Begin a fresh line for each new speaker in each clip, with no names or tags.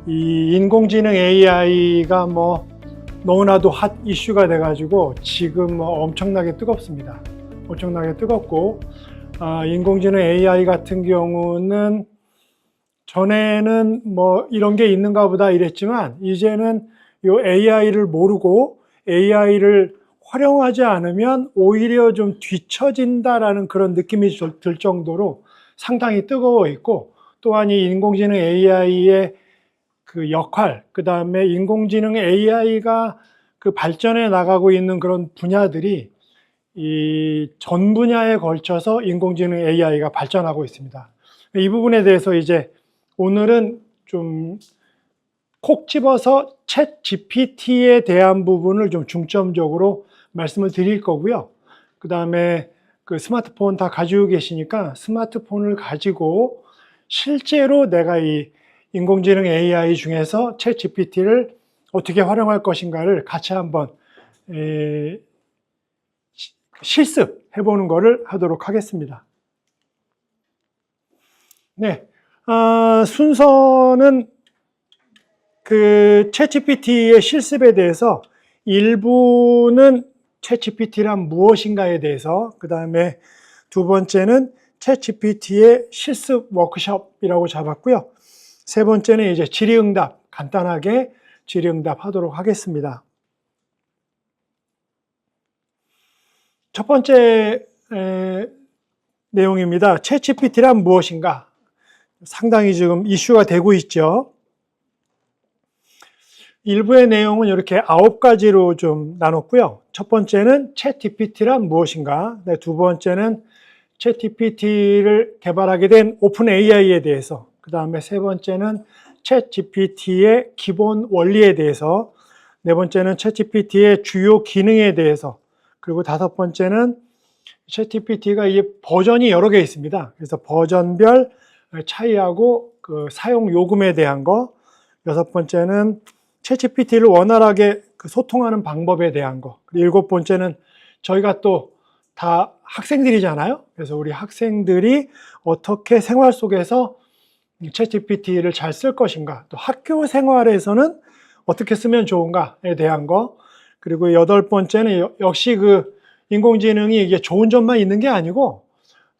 이 인공지능 AI가 뭐 너무나도 핫 이슈가 돼가지고 지금 엄청나게 뜨겁습니다. 엄청나게 뜨겁고, 인공지능 AI 같은 경우는 전에는 뭐 이런 게 있는가 보다 이랬지만, 이제는 이 AI를 모르고 AI를 활용하지 않으면 오히려 좀 뒤처진다라는 그런 느낌이 들 정도로 상당히 뜨거워 있고, 또한 이 인공지능 AI의 그 역할, 그 다음에 인공지능 AI가 그 발전해 나가고 있는 그런 분야들이 이 전 분야에 걸쳐서 인공지능 AI가 발전하고 있습니다. 이 부분에 대해서 이제 오늘은 좀 콕 집어서 챗 GPT에 대한 부분을 좀 중점적으로 말씀을 드릴 거고요. 그 다음에 그 스마트폰 다 가지고 계시니까 스마트폰을 가지고 실제로 내가 이 인공지능 AI 중에서 챗 GPT를 어떻게 활용할 것인가를 같이 한번 실습해 보는 거를 하도록 하겠습니다. 네, 순서는 그 챗GPT의 실습에 대해서 일부는 챗GPT란 무엇인가에 대해서, 그 다음에 두 번째는 챗GPT의 실습 워크숍이라고 잡았고요. 세 번째는 이제 질의응답, 간단하게 질의응답 하도록 하겠습니다. 첫 번째 내용입니다. 챗GPT란 무엇인가? 상당히 지금 이슈가 되고 있죠. 일부의 내용은 이렇게 9가지로 좀 나눴고요. 첫 번째는 챗GPT란 무엇인가? 네, 두 번째는 챗GPT를 개발하게 된 오픈 AI에 대해서, 그 다음에 세 번째는 챗GPT의 기본 원리에 대해서, 네 번째는 챗GPT의 주요 기능에 대해서, 그리고 다섯 번째는 챗GPT가 이게 버전이 여러 개 있습니다. 그래서 버전별 차이하고 그 사용 요금에 대한 거, 여섯 번째는 챗GPT를 원활하게 소통하는 방법에 대한 거, 그리고 일곱 번째는 저희가 또 다 학생들이잖아요. 그래서 우리 학생들이 어떻게 생활 속에서 챗GPT를 잘 쓸 것인가, 또 학교 생활에서는 어떻게 쓰면 좋은가에 대한 거, 그리고 여덟 번째는 역시 그 인공지능이 이게 좋은 점만 있는 게 아니고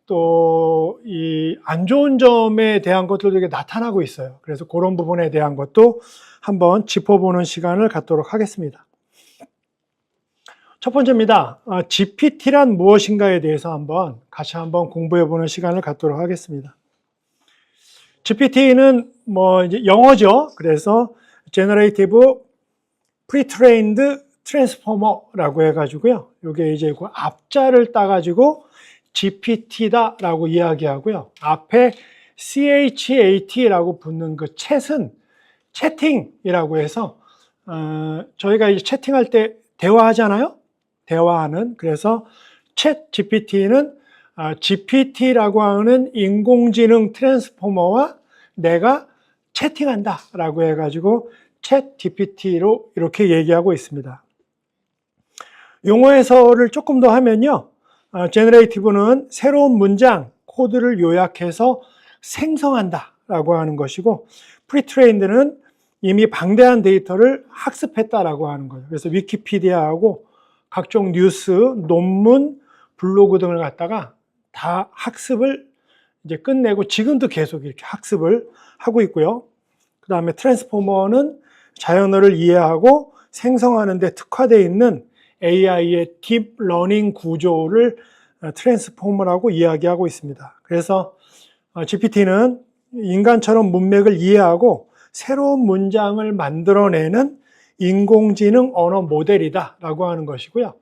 또 이 안 좋은 점에 대한 것들도 이게 나타나고 있어요. 그래서 그런 부분에 대한 것도 한번 짚어보는 시간을 갖도록 하겠습니다. 첫 번째입니다. GPT란 무엇인가에 대해서 같이 한번 공부해보는 시간을 갖도록 하겠습니다. GPT는 뭐 이제 영어죠. 그래서 Generative Pre-trained Transformer라고 해가지고요. 이게 이제 그 앞자를 따가지고 GPT다라고 이야기하고요. 앞에 CHAT라고 붙는 그 챗은 채팅이라고 해서 저희가 이제 채팅할 때 대화하잖아요. 대화하는. 그래서 챗 GPT는 GPT라고 하는 인공지능 트랜스포머와 내가 채팅한다라고 해가지고 챗 GPT로 이렇게 얘기하고 있습니다. 용어 해설을 조금 더 하면요. 제너레이티브는 새로운 문장, 코드를 요약해서 생성한다라고 하는 것이고, 프리트레인드는 이미 방대한 데이터를 학습했다라고 하는 거예요. 그래서 위키피디아하고 각종 뉴스, 논문, 블로그 등을 갖다가 다 학습을 이제 끝내고 지금도 계속 이렇게 학습을 하고 있고요. 그 다음에 트랜스포머는 자연어를 이해하고 생성하는 데 특화되어 있는 AI의 딥 러닝 구조를 트랜스포머라고 이야기하고 있습니다. 그래서 GPT는 인간처럼 문맥을 이해하고 새로운 문장을 만들어내는 인공지능 언어 모델이다라고 하는 것이고요.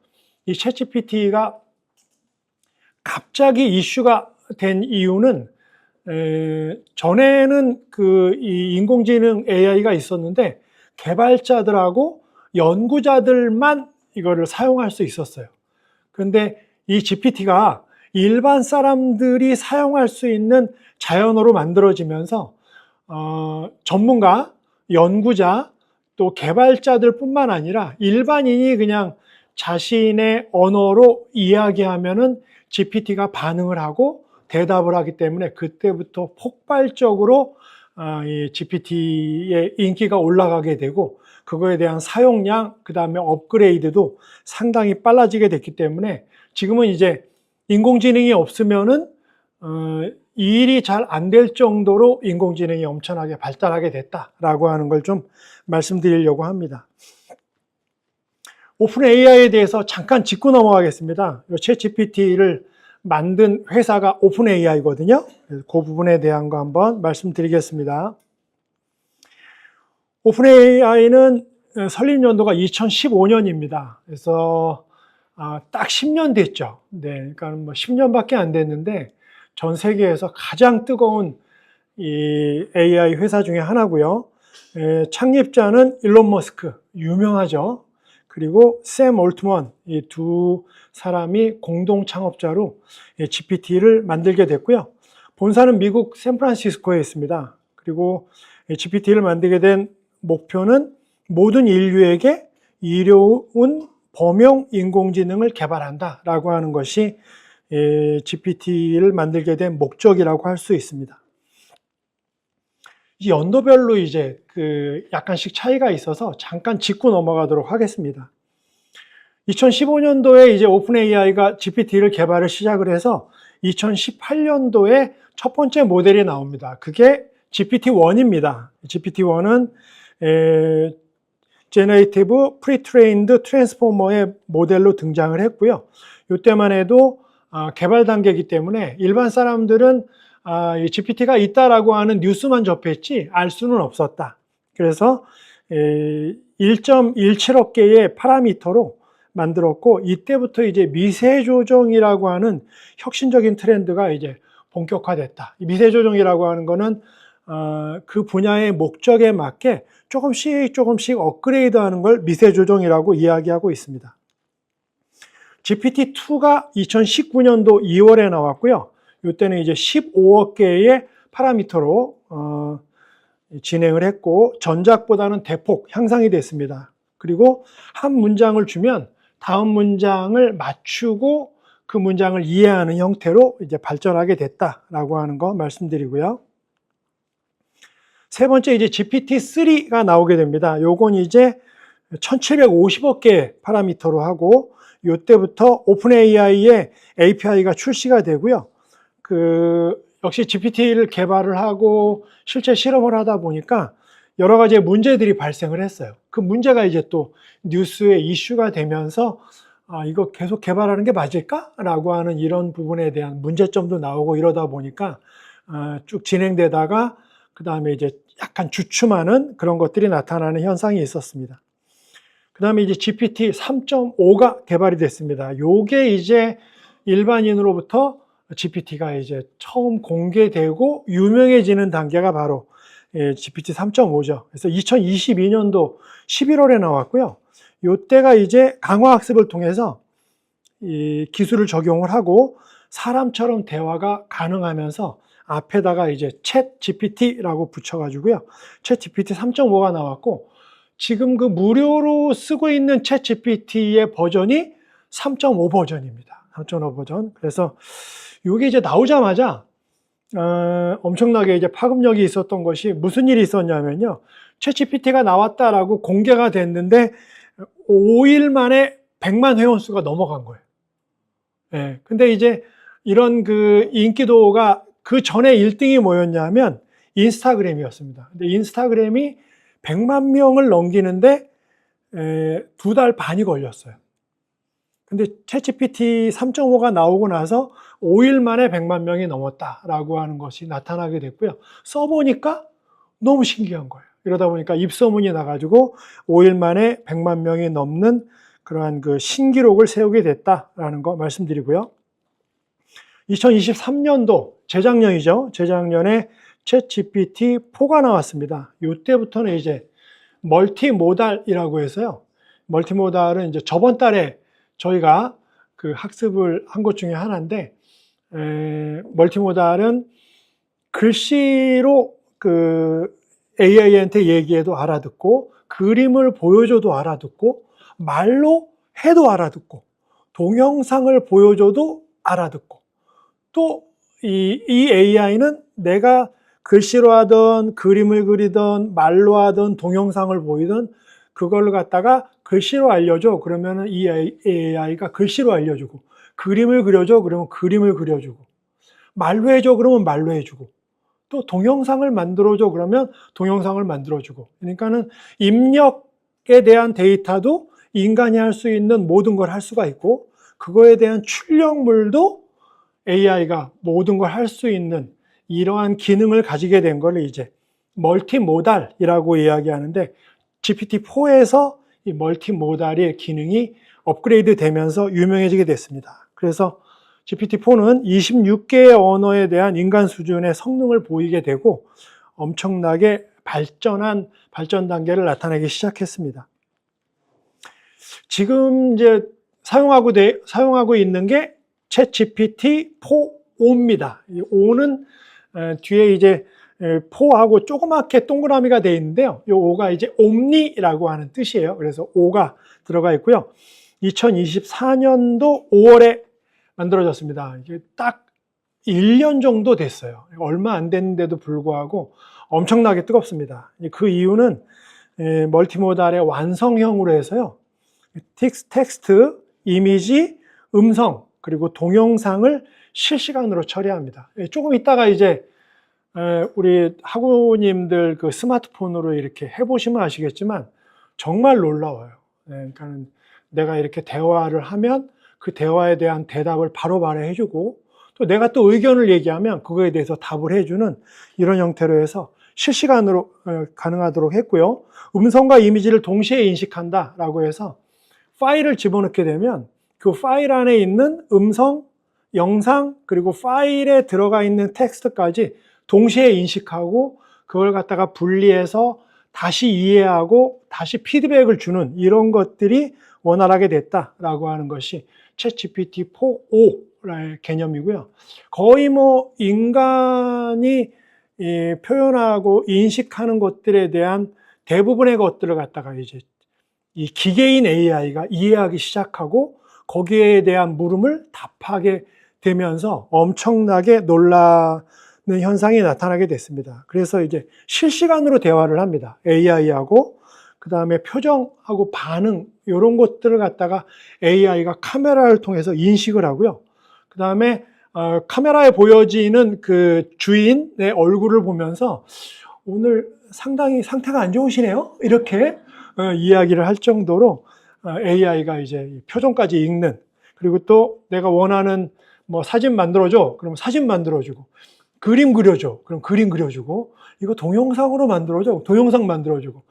이 챗GPT가 갑자기 이슈가 된 이유는 전에는 이 인공지능 AI가 있었는데 개발자들하고 연구자들만 이거를 사용할 수 있었어요. 그런데 이 GPT가 일반 사람들이 사용할 수 있는 자연어로 만들어지면서 전문가, 연구자, 또 개발자들 뿐만 아니라 일반인이 그냥 자신의 언어로 이야기하면은 GPT가 반응을 하고 대답을 하기 때문에 그때부터 폭발적으로 이 GPT의 인기가 올라가게 되고 그거에 대한 사용량, 그 다음에 업그레이드도 상당히 빨라지게 됐기 때문에 지금은 이제 인공지능이 없으면은 이 일이 잘 안 될 정도로 인공지능이 엄청나게 발달하게 됐다라고 하는 걸 좀 말씀드리려고 합니다. 오픈 AI에 대해서 잠깐 짚고 넘어가겠습니다. 이 챗GPT를 만든 회사가 오픈 AI거든요. 그 부분에 대한 거 한번 말씀드리겠습니다. 오픈 AI는 설립 연도가 2015년입니다. 그래서 딱 10년 됐죠. 네, 그러니까 뭐 10년밖에 안 됐는데 전 세계에서 가장 뜨거운 이 AI 회사 중에 하나고요. 창립자는 일론 머스크, 유명하죠. 그리고 샘 올트먼, 이 두 사람이 공동 창업자로 GPT를 만들게 됐고요. 본사는 미국 샌프란시스코에 있습니다. 그리고 GPT를 만들게 된 목표는 모든 인류에게 이로운 범용 인공지능을 개발한다라고 하는 것이 GPT를 만들게 된 목적이라고 할 수 있습니다. 이 연도별로 이제 약간씩 차이가 있어서 잠깐 짚고 넘어가도록 하겠습니다. 2015년도에 이제 오픈 AI가 GPT를 개발을 시작을 해서 2018년도에 첫 번째 모델이 나옵니다. 그게 GPT-1입니다. GPT-1은 Generative Pre-trained Transformer의 모델로 등장을 했고요. 이때만 해도 개발 단계이기 때문에 일반 사람들은 GPT가 있다라고 하는 뉴스만 접했지 알 수는 없었다. 그래서 1.17억 개의 파라미터로 만들었고 이때부터 이제 미세 조정이라고 하는 혁신적인 트렌드가 이제 본격화됐다. 미세 조정이라고 하는 거는 그 분야의 목적에 맞게 조금씩 업그레이드하는 걸 미세 조정이라고 이야기하고 있습니다. GPT-2가 2019년도 2월에 나왔고요. 이때는 이제 15억 개의 파라미터로 진행을 했고 전작보다는 대폭 향상이 됐습니다. 그리고 한 문장을 주면 다음 문장을 맞추고 그 문장을 이해하는 형태로 이제 발전하게 됐다라고 하는 거 말씀드리고요. 세 번째 이제 GPT-3가 나오게 됩니다. 요건 이제 1750억 개의 파라미터로 하고 이때부터 오픈 AI의 API가 출시가 되고요. 역시 GPT를 개발을 하고 실제 실험을 하다 보니까 여러 가지의 문제들이 발생을 했어요. 그 문제가 이제 또 뉴스에 이슈가 되면서 이거 계속 개발하는 게 맞을까? 라고 하는 이런 부분에 대한 문제점도 나오고 이러다 보니까 쭉 진행되다가 그 다음에 이제 약간 주춤하는 그런 것들이 나타나는 현상이 있었습니다. 그 다음에 이제 GPT 3.5가 개발이 됐습니다. 요게 이제 일반인으로부터 GPT가 이제 처음 공개되고 유명해지는 단계가 바로 GPT 3.5죠. 그래서 2022년도 11월에 나왔고요. 이때가 이제 강화학습을 통해서 이 기술을 적용을 하고 사람처럼 대화가 가능하면서 앞에다가 이제 챗 GPT라고 붙여가지고요. 챗 GPT 3.5가 나왔고 지금 그 무료로 쓰고 있는 챗 GPT의 버전이 3.5 버전입니다. 3.5 버전. 그래서 이게 이제 나오자마자 엄청나게 이제 파급력이 있었던 것이 무슨 일이 있었냐면요. 챗 GPT가 나왔다라고 공개가 됐는데 5일 만에 100만 회원 수가 넘어간 거예요. 예. 근데 이제 이런 그 인기도가 그 전에 1등이 뭐였냐면 인스타그램이었습니다. 근데 인스타그램이 100만 명을 넘기는데 2달 반이 걸렸어요. 근데 챗GPT 3.5가 나오고 나서 5일 만에 100만 명이 넘었다라고 하는 것이 나타나게 됐고요. 써보니까 너무 신기한 거예요. 이러다 보니까 입소문이 나가지고 5일 만에 100만 명이 넘는 그러한 그 신기록을 세우게 됐다라는 거 말씀드리고요. 2023년도 재작년이죠. 재작년에 챗GPT4가 나왔습니다. 이때부터는 이제 멀티모달이라고 해서요. 멀티모달은 이제 저번 달에 저희가 그 학습을 한 것 중에 하나인데, 멀티모달은 글씨로 그 AI한테 얘기해도 알아듣고, 그림을 보여줘도 알아듣고, 말로 해도 알아듣고, 동영상을 보여줘도 알아듣고, 또 이 AI는 내가 글씨로 하든 그림을 그리든 말로 하든 동영상을 보이든 그걸 갖다가 글씨로 알려줘. 그러면은 이 AI가 글씨로 알려주고, 그림을 그려줘. 그러면 그림을 그려주고, 말로 해줘. 그러면 말로 해주고, 또 동영상을 만들어줘. 그러면 동영상을 만들어주고. 그러니까는 입력에 대한 데이터도 인간이 할 수 있는 모든 걸 할 수가 있고, 그거에 대한 출력물도 AI가 모든 걸 할 수 있는 이러한 기능을 가지게 된 걸 이제 멀티모달이라고 이야기하는데, GPT-4에서 이 멀티모달의 기능이 업그레이드 되면서 유명해지게 됐습니다. 그래서 GPT-4는 26개의 언어에 대한 인간 수준의 성능을 보이게 되고 엄청나게 발전 단계를 나타내기 시작했습니다. 지금 이제 사용하고 있는 게 챗GPT-4O입니다. 이 O는 뒤에 이제 4하고 조그맣게 동그라미가 되어 있는데요. 이 O가 이제 옴니라고 하는 뜻이에요. 그래서 O가 들어가 있고요. 2024년도 5월에 만들어졌습니다. 이게 딱 1년 정도 됐어요. 얼마 안 됐는데도 불구하고 엄청나게 뜨겁습니다. 그 이유는 멀티모달의 완성형으로 해서요. 텍스트, 이미지, 음성, 그리고 동영상을 실시간으로 처리합니다. 조금 있다가 이제 우리 학우님들 그 스마트폰으로 이렇게 해보시면 아시겠지만 정말 놀라워요. 그러니까 내가 이렇게 대화를 하면 그 대화에 대한 대답을 바로바로 해주고, 또 내가 또 의견을 얘기하면 그거에 대해서 답을 해주는 이런 형태로 해서 실시간으로 가능하도록 했고요. 음성과 이미지를 동시에 인식한다라고 해서 파일을 집어넣게 되면 그 파일 안에 있는 음성, 영상, 그리고 파일에 들어가 있는 텍스트까지 동시에 인식하고 그걸 갖다가 분리해서 다시 이해하고 다시 피드백을 주는 이런 것들이 원활하게 됐다라고 하는 것이 챗GPT-4O의 개념이고요. 거의 뭐 인간이 표현하고 인식하는 것들에 대한 대부분의 것들을 갖다가 이제 이 기계인 AI가 이해하기 시작하고 거기에 대한 물음을 답하게 되면서 엄청나게 놀라는 현상이 나타나게 됐습니다. 그래서 이제 실시간으로 대화를 합니다. AI하고 그 다음에 표정하고 반응 이런 것들을 갖다가 AI가 카메라를 통해서 인식을 하고요. 그 다음에 카메라에 보여지는 그 주인의 얼굴을 보면서 오늘 상당히 상태가 안 좋으시네요. 이렇게 이야기를 할 정도로 AI가 이제 표정까지 읽는, 그리고 또 내가 원하는 뭐 사진 만들어줘. 그럼 사진 만들어주고, 그림 그려줘. 그럼 그림 그려주고, 이거 동영상으로 만들어줘. 동영상 만들어주고,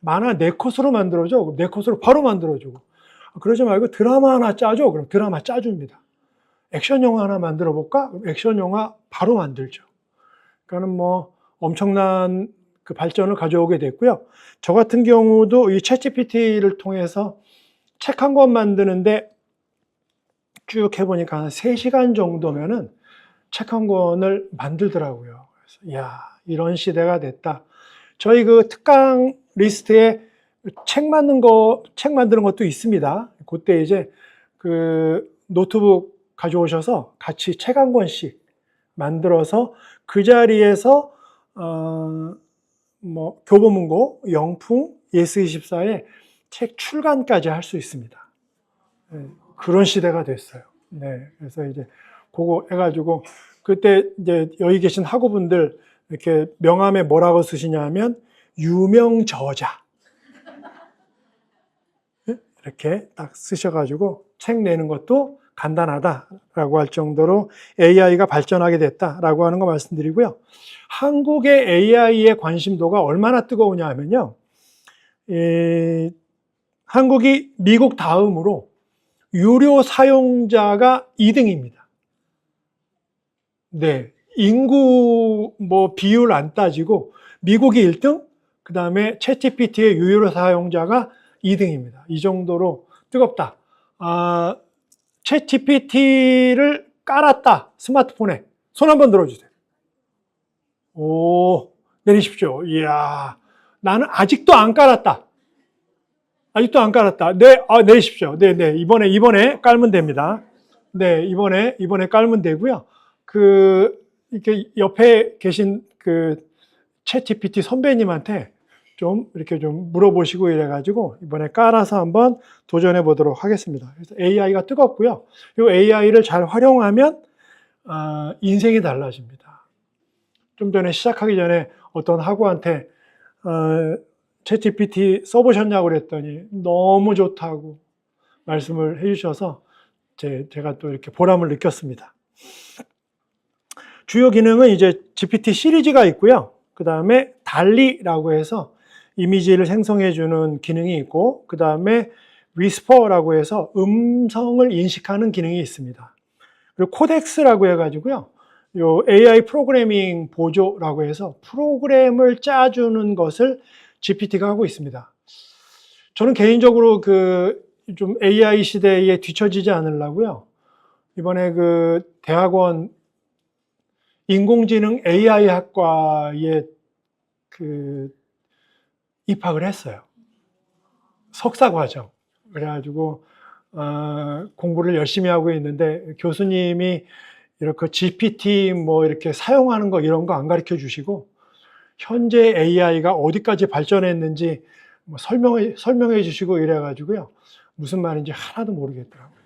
만화 4컷으로 만들어줘. 4컷으로 바로 만들어주고, 그러지 말고 드라마 하나 짜줘. 그럼 드라마 짜줍니다. 액션 영화 하나 만들어 볼까? 액션 영화 바로 만들죠. 그러니까는 뭐 엄청난 그 발전을 가져오게 됐고요. 저 같은 경우도 이 챗GPT를 통해서 책 한 권 만드는데 쭉 해보니까 한 3시간 정도면은 책 한 권을 만들더라고요. 그래서 이야, 이런 시대가 됐다. 저희 그 특강 리스트에 책 만드는 것도 있습니다. 그때 이제 그 노트북 가져오셔서 같이 책 한 권씩 만들어서 그 자리에서 뭐 교보문고, 영풍, 예스24에 책 출간까지 할 수 있습니다. 네, 그런 시대가 됐어요. 네, 그래서 이제 그거 해가지고 그때 이제 여기 계신 학우분들 이렇게 명함에 뭐라고 쓰시냐면 유명 저자 이렇게 딱 쓰셔가지고 책 내는 것도 간단하다라고 할 정도로 AI가 발전하게 됐다라고 하는 거 말씀드리고요. 한국의 AI의 관심도가 얼마나 뜨거우냐 하면요. 한국이 미국 다음으로 유료 사용자가 2등입니다. 네, 인구 뭐 비율 안 따지고 미국이 1등, 그 다음에 챗GPT의 유료 사용자가 2등입니다. 이 정도로 뜨겁다. 챗GPT를 깔았다. 스마트폰에. 손 한번 들어주세요. 오, 내리십시오. 이야, 나는 아직도 안 깔았다. 아직도 안 깔았다. 네, 내리십시오. 네, 이번에 깔면 됩니다. 네, 이번에 깔면 되고요. 이렇게 옆에 계신 그 챗GPT 선배님한테 좀 이렇게 좀 물어보시고 이래가지고 이번에 깔아서 한번 도전해 보도록 하겠습니다. 그래서 AI가 뜨겁고요. 이 AI를 잘 활용하면 인생이 달라집니다. 좀 전에 시작하기 전에 어떤 학우한테 챗GPT 써보셨냐고 그랬더니 너무 좋다고 말씀을 해주셔서 제가 또 이렇게 보람을 느꼈습니다. 주요 기능은 이제 GPT 시리즈가 있고요. 그 다음에 달리라고 해서 이미지를 생성해주는 기능이 있고, 그 다음에 위스퍼라고 해서 음성을 인식하는 기능이 있습니다. 그리고 코덱스라고 해가지고요. 요 AI 프로그래밍 보조라고 해서 프로그램을 짜주는 것을 GPT가 하고 있습니다. 저는 개인적으로 좀 AI 시대에 뒤처지지 않으려고요. 이번에 대학원 인공지능 AI 학과에 입학을 했어요. 석사 과정. 그래가지고 공부를 열심히 하고 있는데 교수님이 이렇게 GPT 뭐 이렇게 사용하는 거 이런 거 안 가르쳐 주시고 현재 AI가 어디까지 발전했는지 뭐 설명해 주시고 이래가지고요. 무슨 말인지 하나도 모르겠더라고요.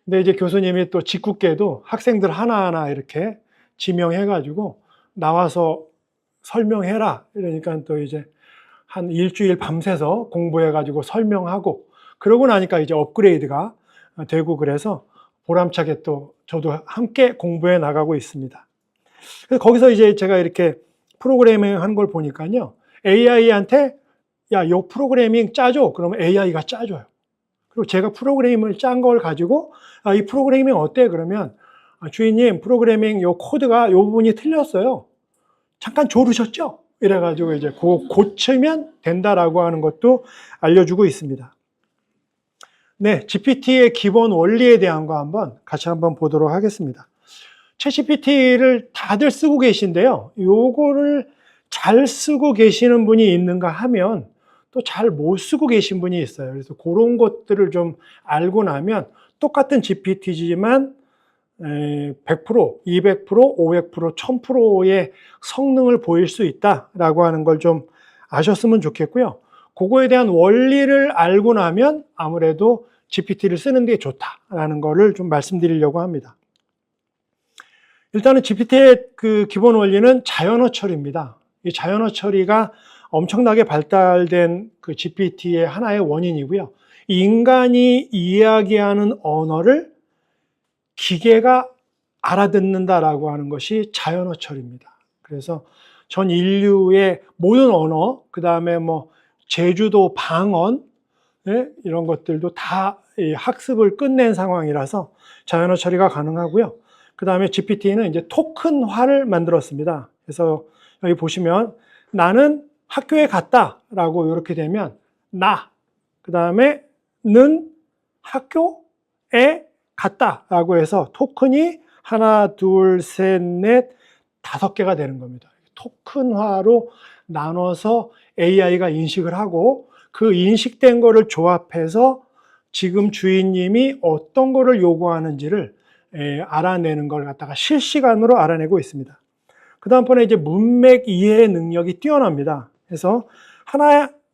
근데 이제 교수님이 또 짓궂게도 학생들 하나하나 이렇게 지명해가지고 나와서 설명해라. 이러니까 또 이제 한 일주일 밤새서 공부해가지고 설명하고 그러고 나니까 이제 업그레이드가 되고 그래서 보람차게 또 저도 함께 공부해 나가고 있습니다. 그래서 거기서 이제 제가 이렇게 프로그래밍 하는 걸 보니까요. AI한테 야, 요 프로그래밍 짜줘. 그러면 AI가 짜줘요. 그리고 제가 프로그래밍을 짠 걸 가지고 이 프로그래밍 어때? 그러면 주인님 프로그래밍 요 코드가 요 부분이 틀렸어요. 잠깐 조르셨죠? 이래가지고 이제 고치면 된다라고 하는 것도 알려주고 있습니다. 네, GPT의 기본 원리에 대한 거 같이 한번 보도록 하겠습니다. 챗GPT를 다들 쓰고 계신데요. 요거를 잘 쓰고 계시는 분이 있는가 하면 또 잘 못 쓰고 계신 분이 있어요. 그래서 그런 것들을 좀 알고 나면 똑같은 GPT지만 100%, 200%, 500%, 1000%의 성능을 보일 수 있다라고 하는 걸 좀 아셨으면 좋겠고요. 그거에 대한 원리를 알고 나면 아무래도 GPT를 쓰는 게 좋다라는 거를 좀 말씀드리려고 합니다. 일단은 GPT의 기본 원리는 자연어 처리입니다. 이 자연어 처리가 엄청나게 발달된 GPT의 하나의 원인이고요. 인간이 이야기하는 언어를 기계가 알아듣는다라고 하는 것이 자연어 처리입니다. 그래서 전 인류의 모든 언어, 그 다음에 뭐 제주도 방언, 이런 것들도 다 학습을 끝낸 상황이라서 자연어 처리가 가능하고요. 그 다음에 GPT는 이제 토큰화를 만들었습니다. 그래서 여기 보시면 나는 학교에 갔다라고 이렇게 되면 그 다음에 는 학교에 갔다라고 해서 토큰이 하나, 둘, 셋, 넷, 5개가 되는 겁니다. 토큰화로 나눠서 AI가 인식을 하고 그 인식된 거를 조합해서 지금 주인님이 어떤 거를 요구하는지를 알아내는 걸 갖다가 실시간으로 알아내고 있습니다. 그 다음번에 이제 문맥 이해 능력이 뛰어납니다. 그래서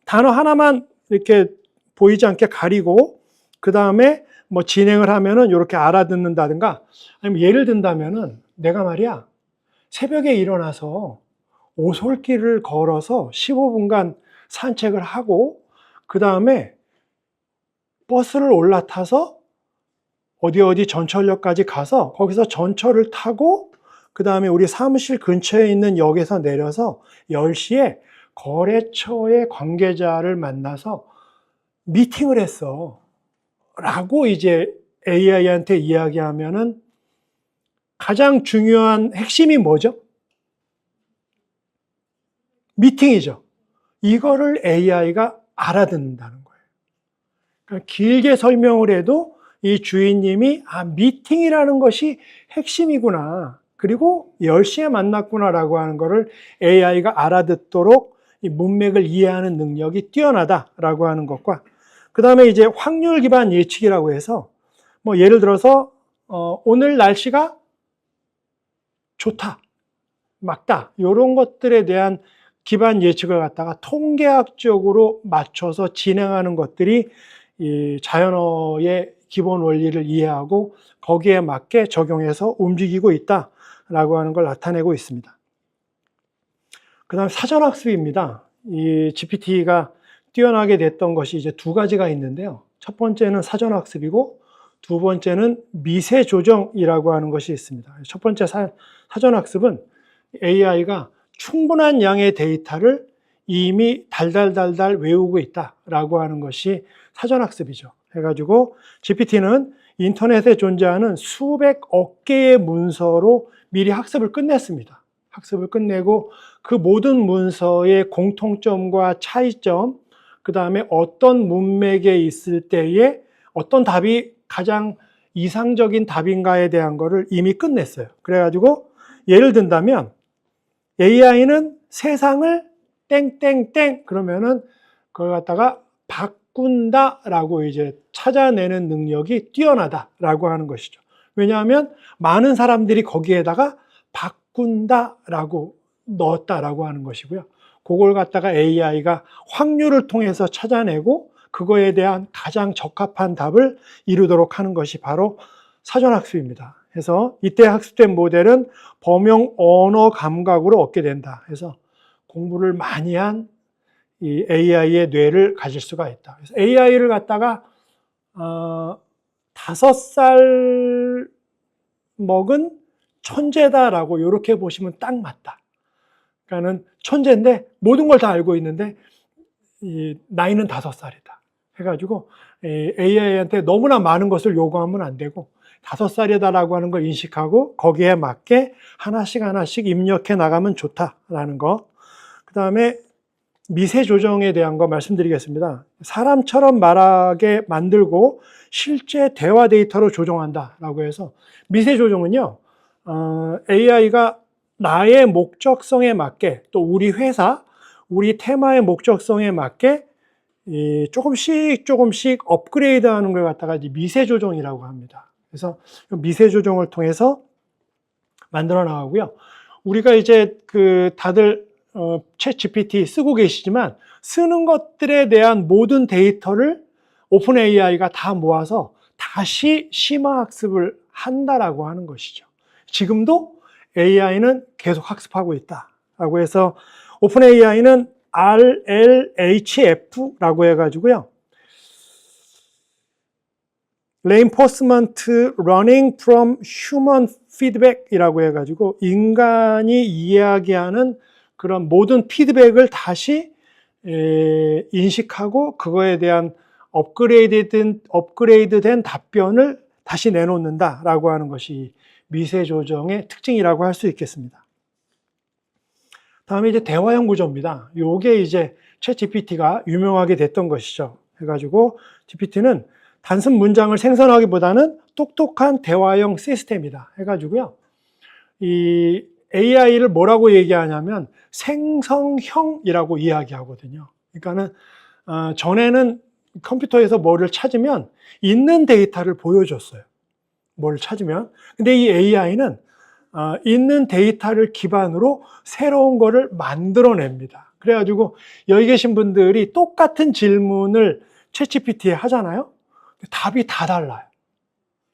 단어 하나만 이렇게 보이지 않게 가리고 그 다음에 뭐 진행을 하면은 이렇게 알아듣는다든가 아니면 예를 든다면은 내가 말이야 새벽에 일어나서 오솔길을 걸어서 15분간 산책을 하고 그 다음에 버스를 올라타서 어디 전철역까지 가서 거기서 전철을 타고 그 다음에 우리 사무실 근처에 있는 역에서 내려서 10시에 거래처의 관계자를 만나서 미팅을 했어 라고 이제 AI한테 이야기하면은 가장 중요한 핵심이 뭐죠? 미팅이죠. 이거를 AI가 알아듣는다는 거예요. 그러니까 길게 설명을 해도 이 주인님이 미팅이라는 것이 핵심이구나. 그리고 10시에 만났구나라고 하는 거를 AI가 알아듣도록 이 문맥을 이해하는 능력이 뛰어나다라고 하는 것과 그 다음에 이제 확률 기반 예측이라고 해서 뭐 예를 들어서 오늘 날씨가 좋다. 막다. 이런 것들에 대한 기반 예측을 갖다가 통계학적으로 맞춰서 진행하는 것들이 이 자연어의 기본 원리를 이해하고 거기에 맞게 적용해서 움직이고 있다라고 하는 걸 나타내고 있습니다. 그 다음 사전학습입니다. 이 GPT가 뛰어나게 됐던 것이 이제 두 가지가 있는데요. 첫 번째는 사전학습이고 두 번째는 미세조정이라고 하는 것이 있습니다. 첫 번째 사전학습은 AI가 충분한 양의 데이터를 이미 달달달달 외우고 있다라고 하는 것이 사전학습이죠. 해가지고 GPT는 인터넷에 존재하는 수백억 개의 문서로 미리 학습을 끝냈습니다. 학습을 끝내고 그 모든 문서의 공통점과 차이점, 그 다음에 어떤 문맥에 있을 때에 어떤 답이 가장 이상적인 답인가에 대한 거를 이미 끝냈어요. 그래가지고 예를 든다면 AI는 세상을 땡땡땡 그러면은 그걸 갖다가 바꾼다라고 이제 찾아내는 능력이 뛰어나다라고 하는 것이죠. 왜냐하면 많은 사람들이 거기에다가 바꾼다라고 넣었다라고 하는 것이고요. 그걸 갖다가 AI가 확률을 통해서 찾아내고 그거에 대한 가장 적합한 답을 이루도록 하는 것이 바로 사전학습입니다. 그래서 이때 학습된 모델은 범용 언어 감각으로 얻게 된다. 그래서 공부를 많이 한 이 AI의 뇌를 가질 수가 있다. 그래서 AI를 갖다가 5살 먹은 천재다라고 이렇게 보시면 딱 맞다. 그러니까는 천재인데 모든 걸 다 알고 있는데 이 나이는 5살이다. 해가지고 AI한테 너무나 많은 것을 요구하면 안 되고 5살이다라고 하는 걸 인식하고 거기에 맞게 하나씩 입력해 나가면 좋다라는 거. 그 다음에 미세 조정에 대한 거 말씀드리겠습니다. 사람처럼 말하게 만들고 실제 대화 데이터로 조정한다라고 해서 미세 조정은요, AI가 나의 목적성에 맞게 또 우리 회사, 우리 테마의 목적성에 맞게 조금씩 업그레이드하는 걸 갖다가 미세 조정이라고 합니다. 그래서 미세 조정을 통해서 만들어 나가고요. 우리가 이제 다들 챗 GPT 쓰고 계시지만 쓰는 것들에 대한 모든 데이터를 오픈 AI가 다 모아서 다시 심화 학습을 한다라고 하는 것이죠. 지금도 AI는 계속 학습하고 있다라고 해서 오픈 AI는 RLHF라고 해가지고요. Reinforcement Learning from Human Feedback이라고 해가지고 인간이 이야기하는 그런 모든 피드백을 다시 인식하고 그거에 대한 업그레이드된 답변을 다시 내놓는다라고 하는 것이 미세 조정의 특징이라고 할 수 있겠습니다. 다음에 이제 대화형 구조입니다. 요게 이제 챗 GPT가 유명하게 됐던 것이죠. 해가지고 GPT는 단순 문장을 생성하기보다는 똑똑한 대화형 시스템이다. 해가지고요. 이 AI를 뭐라고 얘기하냐면 생성형이라고 이야기하거든요. 그러니까는 전에는 컴퓨터에서 뭐를 찾으면 있는 데이터를 보여줬어요. 뭐를 찾으면. 근데 이 AI는 있는 데이터를 기반으로 새로운 거를 만들어냅니다. 그래가지고 여기 계신 분들이 똑같은 질문을 챗GPT에 하잖아요. 답이 다 달라요.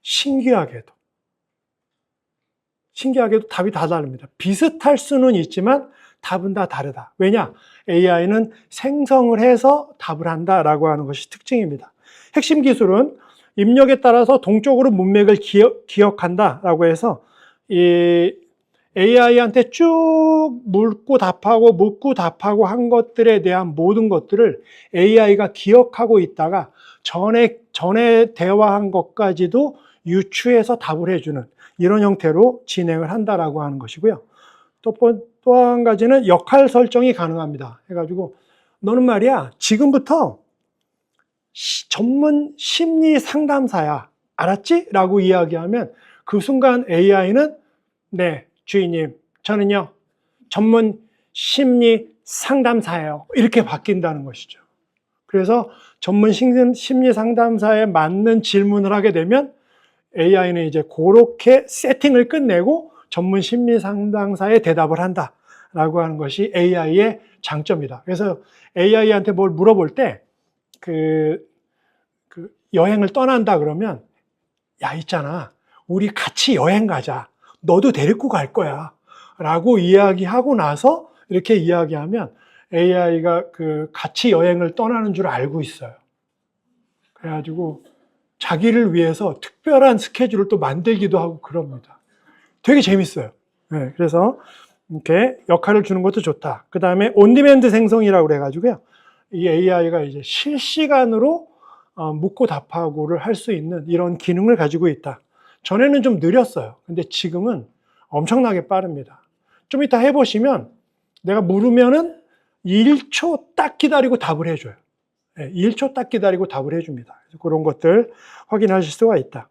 신기하게도 답이 다 다릅니다. 비슷할 수는 있지만 답은 다 다르다. 왜냐? AI는 생성을 해서 답을 한다라고 하는 것이 특징입니다. 핵심 기술은 입력에 따라서 동적으로 문맥을 기억한다라고 해서 이 AI한테 쭉 묻고 답하고 한 것들에 대한 모든 것들을 AI가 기억하고 있다가 전에 대화한 것까지도 유추해서 답을 해주는 이런 형태로 진행을 한다라고 하는 것이고요. 또 한 가지는 역할 설정이 가능합니다. 해가지고 너는 말이야 지금부터 전문 심리 상담사야. 알았지? 라고 이야기하면 그 순간 AI는 네, 주인님, 저는요, 전문 심리 상담사예요. 이렇게 바뀐다는 것이죠. 그래서 전문 심리 상담사에 맞는 질문을 하게 되면 AI는 이제 그렇게 세팅을 끝내고 전문 심리 상담사의 대답을 한다라고 하는 것이 AI의 장점이다. 그래서 AI한테 뭘 물어볼 때 그 여행을 떠난다 그러면 야, 있잖아. 우리 같이 여행 가자. 너도 데리고 갈 거야. 라고 이야기하고 나서 이렇게 이야기하면 AI가 그 같이 여행을 떠나는 줄 알고 있어요. 그래가지고 자기를 위해서 특별한 스케줄을 또 만들기도 하고 그럽니다. 되게 재밌어요. 네, 그래서 이렇게 역할을 주는 것도 좋다. 그 다음에 온디맨드 생성이라고 그래가지고요. 이 AI가 이제 실시간으로 묻고 답하고를 할 수 있는 이런 기능을 가지고 있다. 전에는 좀 느렸어요. 근데 지금은 엄청나게 빠릅니다. 좀 이따 해보시면 내가 물으면은 1초 딱 기다리고 답을 해줘요. 1초 딱 기다리고 답을 해줍니다. 그래서 그런 것들 확인하실 수가 있다.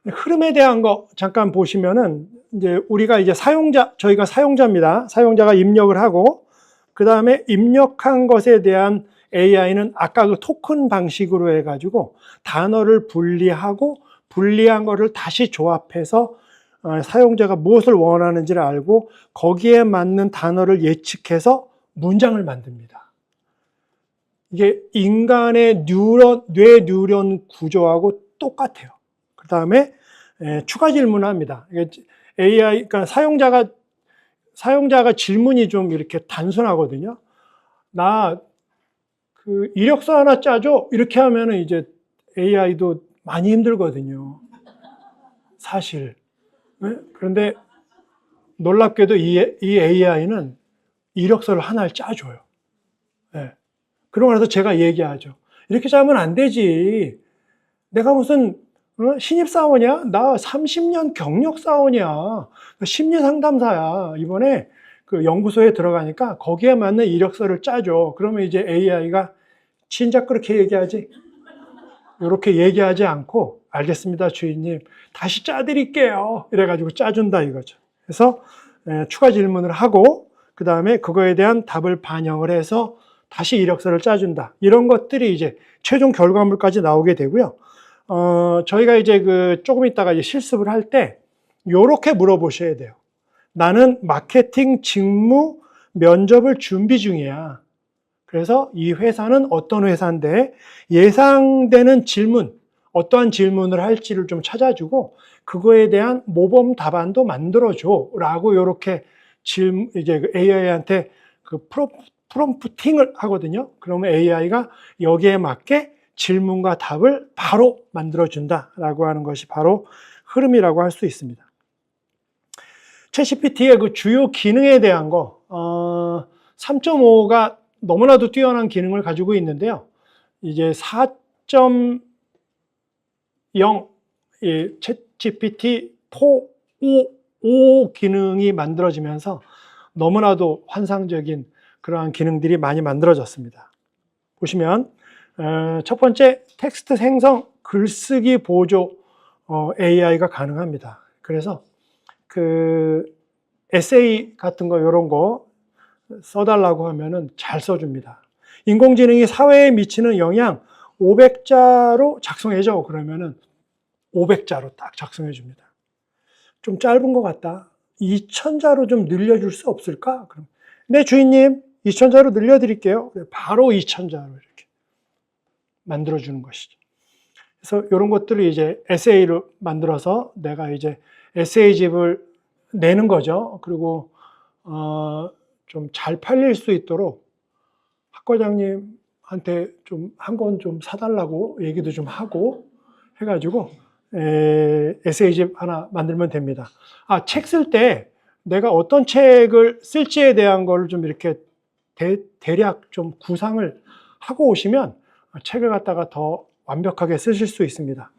흐름에 대한 거 잠깐 보시면은 이제 우리가 이제 저희가 사용자입니다. 사용자가 입력을 하고 그 다음에 입력한 것에 대한 AI는 아까 그 토큰 방식으로 해가지고 단어를 분리하고 분리한 거를 다시 조합해서 사용자가 무엇을 원하는지를 알고 거기에 맞는 단어를 예측해서 문장을 만듭니다. 이게 인간의 뇌 뉴런 구조하고 똑같아요. 그 다음에 추가 질문을 합니다. AI, 그러니까 사용자가 질문이 좀 이렇게 단순하거든요. 나 그 이력서 하나 짜줘. 이렇게 하면은 이제 AI도 많이 힘들거든요. 사실. 네? 그런데 놀랍게도 이 AI는 이력서를 하나를 짜줘요. 네. 그러고 나서 제가 얘기하죠. 이렇게 짜면 안 되지. 내가 무슨 신입사원이야? 나 30년 경력사원이야. 심리상담사야. 이번에 그 연구소에 들어가니까 거기에 맞는 이력서를 짜줘. 그러면 이제 AI가 진작 그렇게 얘기하지. 이렇게 얘기하지 않고 알겠습니다, 주인님. 다시 짜드릴게요. 이래가지고 짜준다 이거죠. 그래서 추가 질문을 하고 그 다음에 그거에 대한 답을 반영을 해서 다시 이력서를 짜준다. 이런 것들이 이제 최종 결과물까지 나오게 되고요. 저희가 이제 조금 있다가 이제 실습을 할 때 요렇게 물어보셔야 돼요. 나는 마케팅 직무 면접을 준비 중이야. 그래서 이 회사는 어떤 회사인데 예상되는 질문, 어떠한 질문을 할지를 좀 찾아주고 그거에 대한 모범 답안도 만들어줘. 라고 요렇게 이제 AI한테 프롬프팅을 하거든요. 그러면 AI가 여기에 맞게 질문과 답을 바로 만들어준다라고 하는 것이 바로 흐름이라고 할 수 있습니다. 챗GPT의 그 주요 기능에 대한 거, 3.5가 너무나도 뛰어난 기능을 가지고 있는데요. 이제 4.0, 챗GPT 4.5 기능이 만들어지면서 너무나도 환상적인 그러한 기능들이 많이 만들어졌습니다. 보시면 첫 번째 텍스트 생성, 글쓰기 보조 AI가 가능합니다. 그래서 그 에세이 같은 거 이런 거 써달라고 하면은 잘 써줍니다. 인공지능이 사회에 미치는 영향 500자로 작성해줘. 그러면은 500자로 딱 작성해 줍니다. 좀 짧은 것 같다. 2000자로 좀 늘려줄 수 없을까? 그럼 네 주인님 2000자로 늘려드릴게요. 바로 2000자로 이렇게 만들어주는 것이죠. 그래서 이런 것들을 이제 에세이로 만들어서 내가 이제 에세이집을 내는 거죠. 그리고 좀 잘 팔릴 수 있도록 학과장님한테 좀 한 권 좀 사달라고 얘기도 좀 하고 해가지고 에세이집 하나 만들면 됩니다. 책 쓸 때 내가 어떤 책을 쓸지에 대한 걸 좀 이렇게 대략 좀 구상을 하고 오시면 책을 갖다가 더 완벽하게 쓰실 수 있습니다.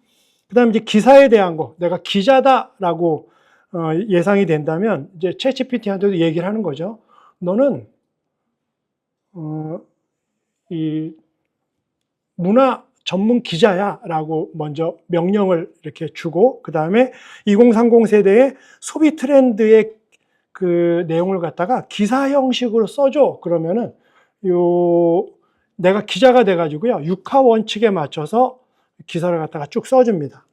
그 다음에 이제 기사에 대한 거, 내가 기자다라고 예상이 된다면 이제 챗GPT한테도 얘기를 하는 거죠. 너는 이 문화 전문 기자야 라고 먼저 명령을 이렇게 주고 그 다음에 2030 세대의 소비 트렌드의 그 내용을 갖다가 기사 형식으로 써줘. 그러면은 내가 기자가 돼가지고요. 6하 원칙에 맞춰서 기사를 갖다가 쭉 써줍니다.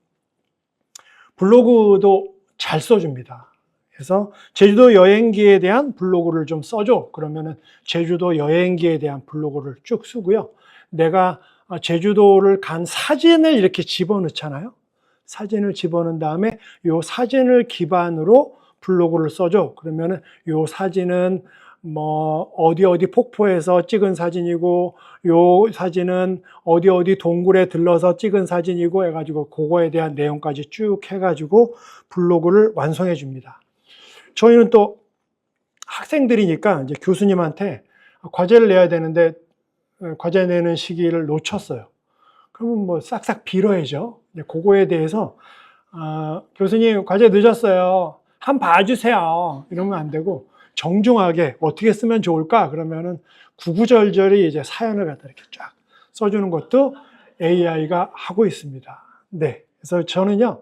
블로그도 잘 써줍니다. 그래서 제주도 여행기에 대한 블로그를 좀 써줘. 그러면은 제주도 여행기에 대한 블로그를 쭉 쓰고요. 내가 제주도를 간 사진을 이렇게 집어넣잖아요. 사진을 집어넣은 다음에 이 사진을 기반으로 블로그를 써줘. 그러면은 이 사진은 뭐 어디 폭포에서 찍은 사진이고 요 사진은 어디 동굴에 들러서 찍은 사진이고 해가지고 그거에 대한 내용까지 쭉 해가지고 블로그를 완성해 줍니다. 저희는 또 학생들이니까 이제 교수님한테 과제를 내야 되는데 과제 내는 시기를 놓쳤어요. 그러면 뭐 싹싹 빌어야죠. 그거에 대해서 교수님 과제 늦었어요. 한번 봐주세요. 이러면 안 되고 정중하게 어떻게 쓰면 좋을까? 그러면은 구구절절히 이제 사연을 갖다 이렇게 쫙 써주는 것도 AI가 하고 있습니다. 네. 그래서 저는요,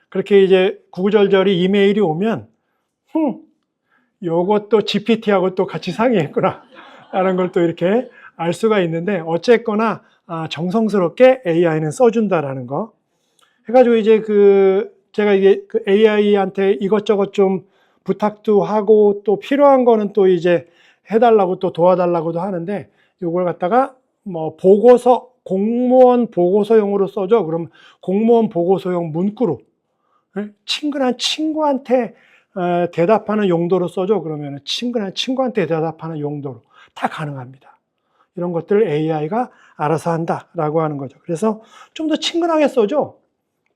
그렇게 이제 구구절절히 이메일이 오면, 요것도 GPT하고 또 같이 상의했구나. 라는 걸 또 이렇게 알 수가 있는데, 어쨌거나 정성스럽게 AI는 써준다라는 거. 해가지고 이제 제가 이게 AI한테 이것저것 좀 부탁도 하고 또 필요한 거는 또 이제 해달라고 또 도와달라고도 하는데 이걸 갖다가 뭐 보고서, 공무원 보고서용으로 써줘. 그럼 공무원 보고서용 문구로 친근한 친구한테 대답하는 용도로 써줘. 그러면 친근한 친구한테 대답하는 용도로 다 가능합니다. 이런 것들을 AI가 알아서 한다라고 하는 거죠. 그래서 좀 더 친근하게 써줘.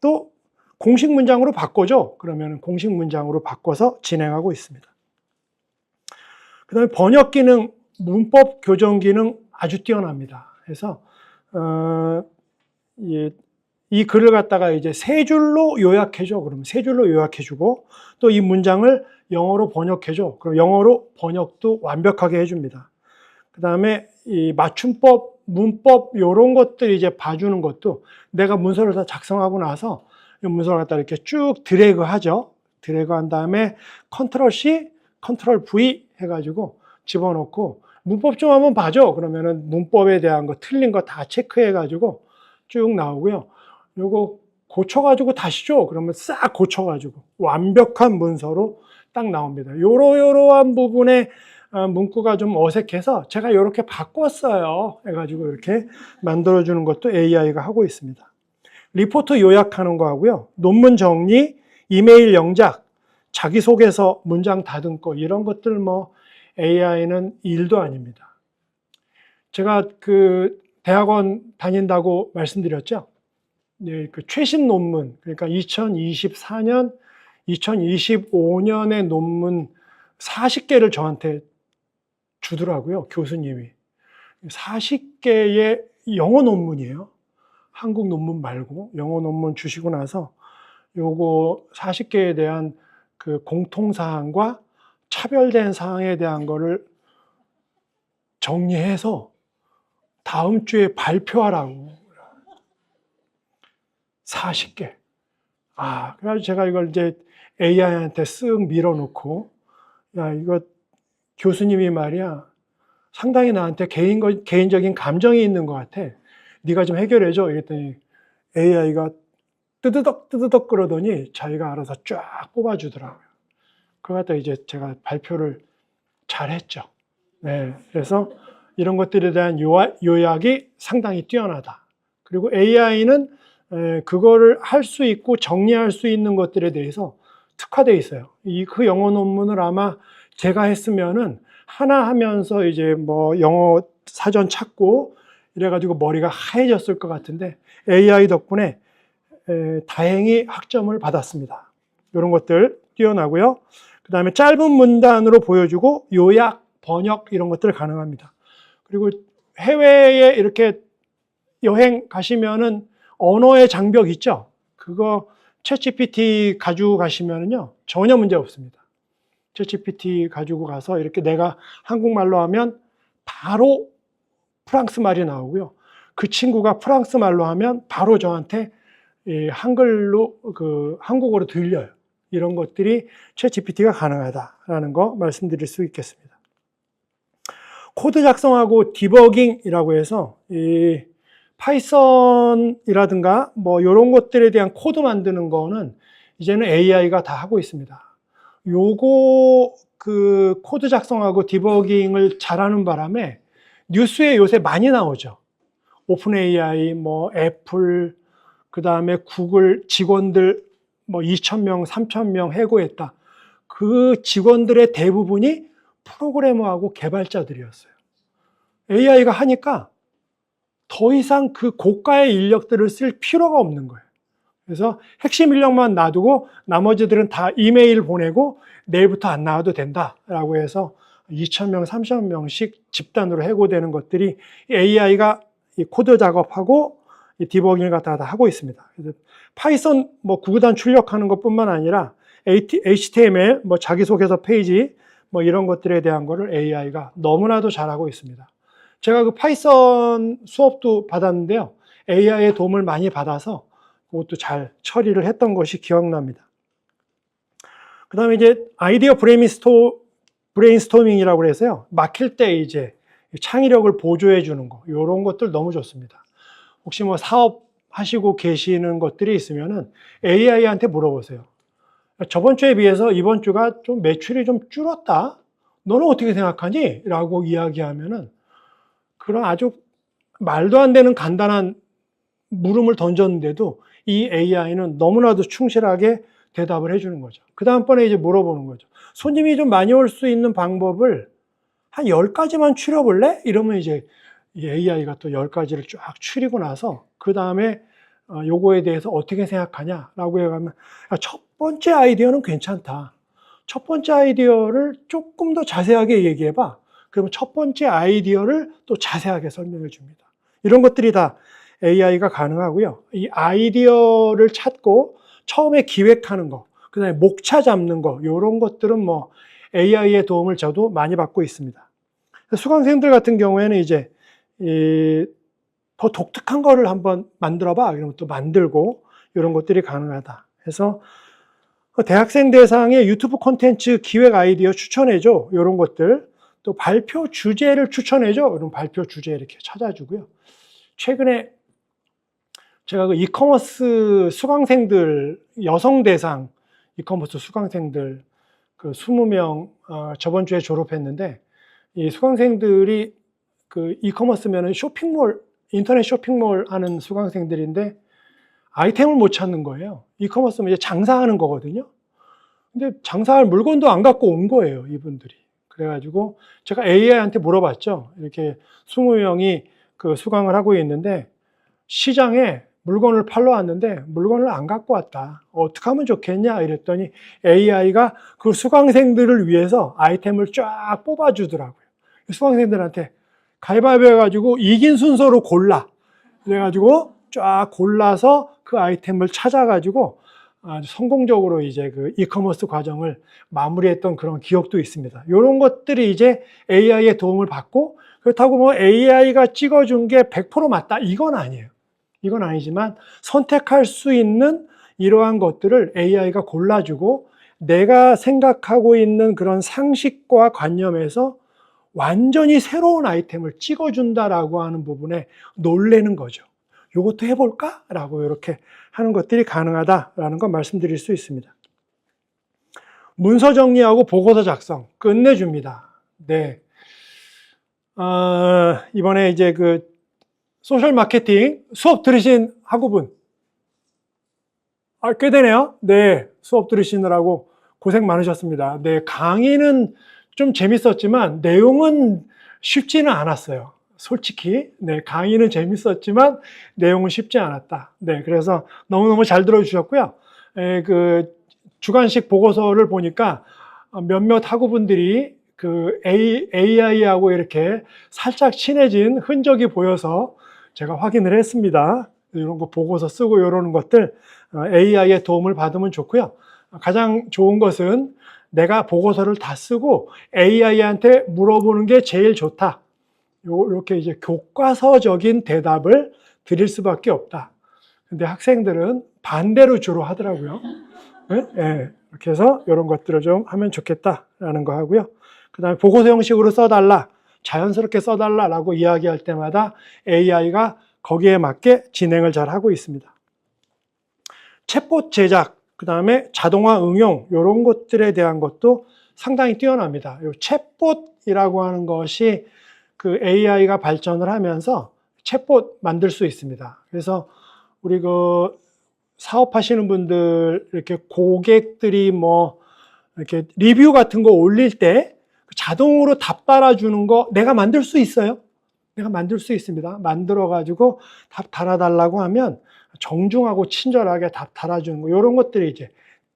또 공식 문장으로 바꿔줘. 그러면 공식 문장으로 바꿔서 진행하고 있습니다. 그 다음에 번역 기능, 문법 교정 기능 아주 뛰어납니다. 그래서 이 글을 갖다가 이제 세 줄로 요약해줘. 그러면 세 줄로 요약해주고 또 이 문장을 영어로 번역해줘. 그럼 영어로 번역도 완벽하게 해줍니다. 그 다음에 이 맞춤법, 문법 이런 것들 이제 봐주는 것도 내가 문서를 다 작성하고 나서 이 문서를 갖다 이렇게 쭉 드래그 하죠. 드래그 한 다음에 컨트롤 C, 컨트롤 V 해가지고 집어넣고 문법 좀 한번 봐줘. 그러면은 문법에 대한 거 틀린 거 다 체크해가지고 쭉 나오고요. 요거 고쳐가지고 다시 줘. 그러면 싹 고쳐가지고 완벽한 문서로 딱 나옵니다. 요러한 부분에 문구가 좀 어색해서 제가 이렇게 바꿨어요. 해가지고 이렇게 만들어주는 것도 AI가 하고 있습니다. 리포트 요약하는 거 하고요. 논문 정리, 이메일 영작, 자기소개서, 문장 다듬고 이런 것들 뭐 AI는 일도 아닙니다. 제가 대학원 다닌다고 말씀드렸죠. 네, 최신 논문, 그러니까 2024년, 2025년의 논문 40개를 저한테 주더라고요, 교수님이. 40개의 영어 논문이에요. 한국 논문 말고 영어 논문 주시고 나서 요거 40개에 대한 공통사항과 차별된 사항에 대한 거를 정리해서 다음 주에 발표하라고. 40개. 그래가지고 제가 이걸 이제 AI한테 쓱 밀어놓고, 야, 이거 교수님이 말이야, 상당히 나한테 개인적인 감정이 있는 것 같아. 네가 좀 해결해줘. 이랬더니 AI가 뜨드덕 그러더니 자기가 알아서 쫙 뽑아주더라고요. 그걸 갖다 이제 제가 발표를 잘 했죠. 네. 그래서 이런 것들에 대한 요약이 상당히 뛰어나다. 그리고 AI는 그거를 할 수 있고 정리할 수 있는 것들에 대해서 특화되어 있어요. 그 영어 논문을 아마 제가 했으면은 하나 하면서 이제 뭐 영어 사전 찾고 이래가지고 머리가 하얘졌을 것 같은데 AI 덕분에 다행히 학점을 받았습니다. 이런 것들 뛰어나고요. 그 다음에 짧은 문단으로 보여주고 요약, 번역 이런 것들 가능합니다. 그리고 해외에 이렇게 여행 가시면은 언어의 장벽 있죠? 그거 챗GPT 가지고 가시면은요, 전혀 문제 없습니다. 챗GPT 가지고 가서 이렇게 내가 한국말로 하면 바로 프랑스 말이 나오고요. 그 친구가 프랑스 말로 하면 바로 저한테 한글로, 한국어로 들려요. 이런 것들이 챗GPT가 가능하다라는 거 말씀드릴 수 있겠습니다. 코드 작성하고 디버깅이라고 해서 파이썬이라든가 뭐 이런 것들에 대한 코드 만드는 거는 이제는 AI가 다 하고 있습니다. 요거 그 코드 작성하고 디버깅을 잘하는 바람에 뉴스에 요새 많이 나오죠. 오픈 AI, 뭐 애플, 그 다음에 구글 직원들 뭐 2,000명, 3,000명 해고했다. 그 직원들의 대부분이 프로그래머하고 개발자들이었어요. AI가 하니까 더 이상 그 고가의 인력들을 쓸 필요가 없는 거예요. 그래서 핵심 인력만 놔두고 나머지들은 다 이메일 보내고 내일부터 안 나와도 된다라고 해서 2,000명, 3,000명씩 집단으로 해고되는 것들이 AI가 이 코드 작업하고 이 디버깅을 갖다가 다 하고 있습니다. 그래서 파이썬 뭐 구구단 출력하는 것뿐만 아니라 HTML 뭐 자기소개서 페이지 뭐 이런 것들에 대한 거를 AI가 너무나도 잘하고 있습니다. 제가 그 파이썬 수업도 받았는데요. AI의 도움을 많이 받아서 그것도 잘 처리를 했던 것이 기억납니다. 그 다음에 이제 아이디어 브레인스토밍이라고 해서요. 막힐 때 이제 창의력을 보조해 주는 거, 이런 것들 너무 좋습니다. 혹시 뭐 사업 하시고 계시는 것들이 있으면은 AI한테 물어보세요. 저번 주에 비해서 이번 주가 좀 매출이 좀 줄었다. 너는 어떻게 생각하니? 라고 이야기하면은 그런 아주 말도 안 되는 간단한 물음을 던졌는데도 이 AI는 너무나도 충실하게 대답을 해주는 거죠. 그 다음번에 이제 물어보는 거죠. 손님이 좀 많이 올 수 있는 방법을 한 10가지만 추려볼래? 이러면 이제 이 AI가 또 10가지를 쫙 추리고 나서 그 다음에 요거에 대해서 어떻게 생각하냐라고 해가면 첫 번째 아이디어는 괜찮다. 첫 번째 아이디어를 조금 더 자세하게 얘기해봐. 그러면 첫 번째 아이디어를 또 자세하게 설명해 줍니다. 이런 것들이 다 AI가 가능하고요. 이 아이디어를 찾고 처음에 기획하는 거, 그 다음에 목차 잡는 거, 이런 것들은 뭐 AI의 도움을 저도 많이 받고 있습니다. 수강생들 같은 경우에는 이제 더 독특한 거를 한번 만들어봐. 이러면 또 만들고 이런 것들이 가능하다. 해서 대학생 대상의 유튜브 콘텐츠 기획 아이디어 추천해줘. 이런 것들. 또 발표 주제를 추천해줘. 그럼 발표 주제 이렇게 찾아주고요. 최근에 제가 그 이커머스 수강생들, 여성 대상 이커머스 수강생들 그 20명 저번 주에 졸업했는데 이 수강생들이 그 이커머스면은 쇼핑몰, 인터넷 쇼핑몰 하는 수강생들인데 아이템을 못 찾는 거예요. 이커머스면 이제 장사하는 거거든요. 근데 장사할 물건도 안 갖고 온 거예요, 이분들이. 그래가지고 제가 AI한테 물어봤죠. 이렇게 20명이 그 수강을 하고 있는데 시장에 물건을 팔러 왔는데 물건을 안 갖고 왔다. 어떻게 하면 좋겠냐? 이랬더니 AI가 그 수강생들을 위해서 아이템을 쫙 뽑아주더라고요. 수강생들한테 가위바위보 해가지고 이긴 순서로 골라. 그래가지고 쫙 골라서 그 아이템을 찾아가지고 아주 성공적으로 이제 그 이커머스 과정을 마무리했던 그런 기억도 있습니다. 이런 것들이 이제 AI의 도움을 받고 그렇다고 뭐 AI가 찍어준 게 100% 맞다. 이건 아니에요. 이건 아니지만 선택할 수 있는 이러한 것들을 AI가 골라주고 내가 생각하고 있는 그런 상식과 관념에서 완전히 새로운 아이템을 찍어준다라고 하는 부분에 놀라는 거죠. 이것도 해볼까? 라고 이렇게 하는 것들이 가능하다라는 건 말씀드릴 수 있습니다. 문서 정리하고 보고서 작성 끝내줍니다. 네. 이번에 이제 그 소셜 마케팅 수업 들으신 학우분 꽤 되네요. 네, 수업 들으시느라고 고생 많으셨습니다. 네, 강의는 좀 재밌었지만 내용은 쉽지는 않았어요. 솔직히 네, 강의는 재밌었지만 내용은 쉽지 않았다. 네, 그래서 너무너무 잘 들어주셨고요. 그 주간식 보고서를 보니까 몇몇 학우분들이 그 AI하고 이렇게 살짝 친해진 흔적이 보여서 제가 확인을 했습니다. 이런 거 보고서 쓰고 이러는 것들 AI의 도움을 받으면 좋고요. 가장 좋은 것은 내가 보고서를 다 쓰고 AI한테 물어보는 게 제일 좋다. 이렇게 이제 교과서적인 대답을 드릴 수밖에 없다. 근데 학생들은 반대로 주로 하더라고요. 네? 네. 이렇게 해서 이런 것들을 좀 하면 좋겠다라는 거 하고요. 그 다음에 보고서 형식으로 써달라. 자연스럽게 써달라라고 이야기할 때마다 AI가 거기에 맞게 진행을 잘 하고 있습니다. 챗봇 제작, 그 다음에 자동화 응용, 이런 것들에 대한 것도 상당히 뛰어납니다. 이 챗봇이라고 하는 것이 그 AI가 발전을 하면서 챗봇 만들 수 있습니다. 그래서 우리 그 사업하시는 분들, 이렇게 고객들이 뭐 이렇게 리뷰 같은 거 올릴 때 자동으로 답 달아주는 거 내가 만들 수 있어요. 내가 만들 수 있습니다. 만들어가지고 답 달아달라고 하면 정중하고 친절하게 답 달아주는 거, 이런 것들이 이제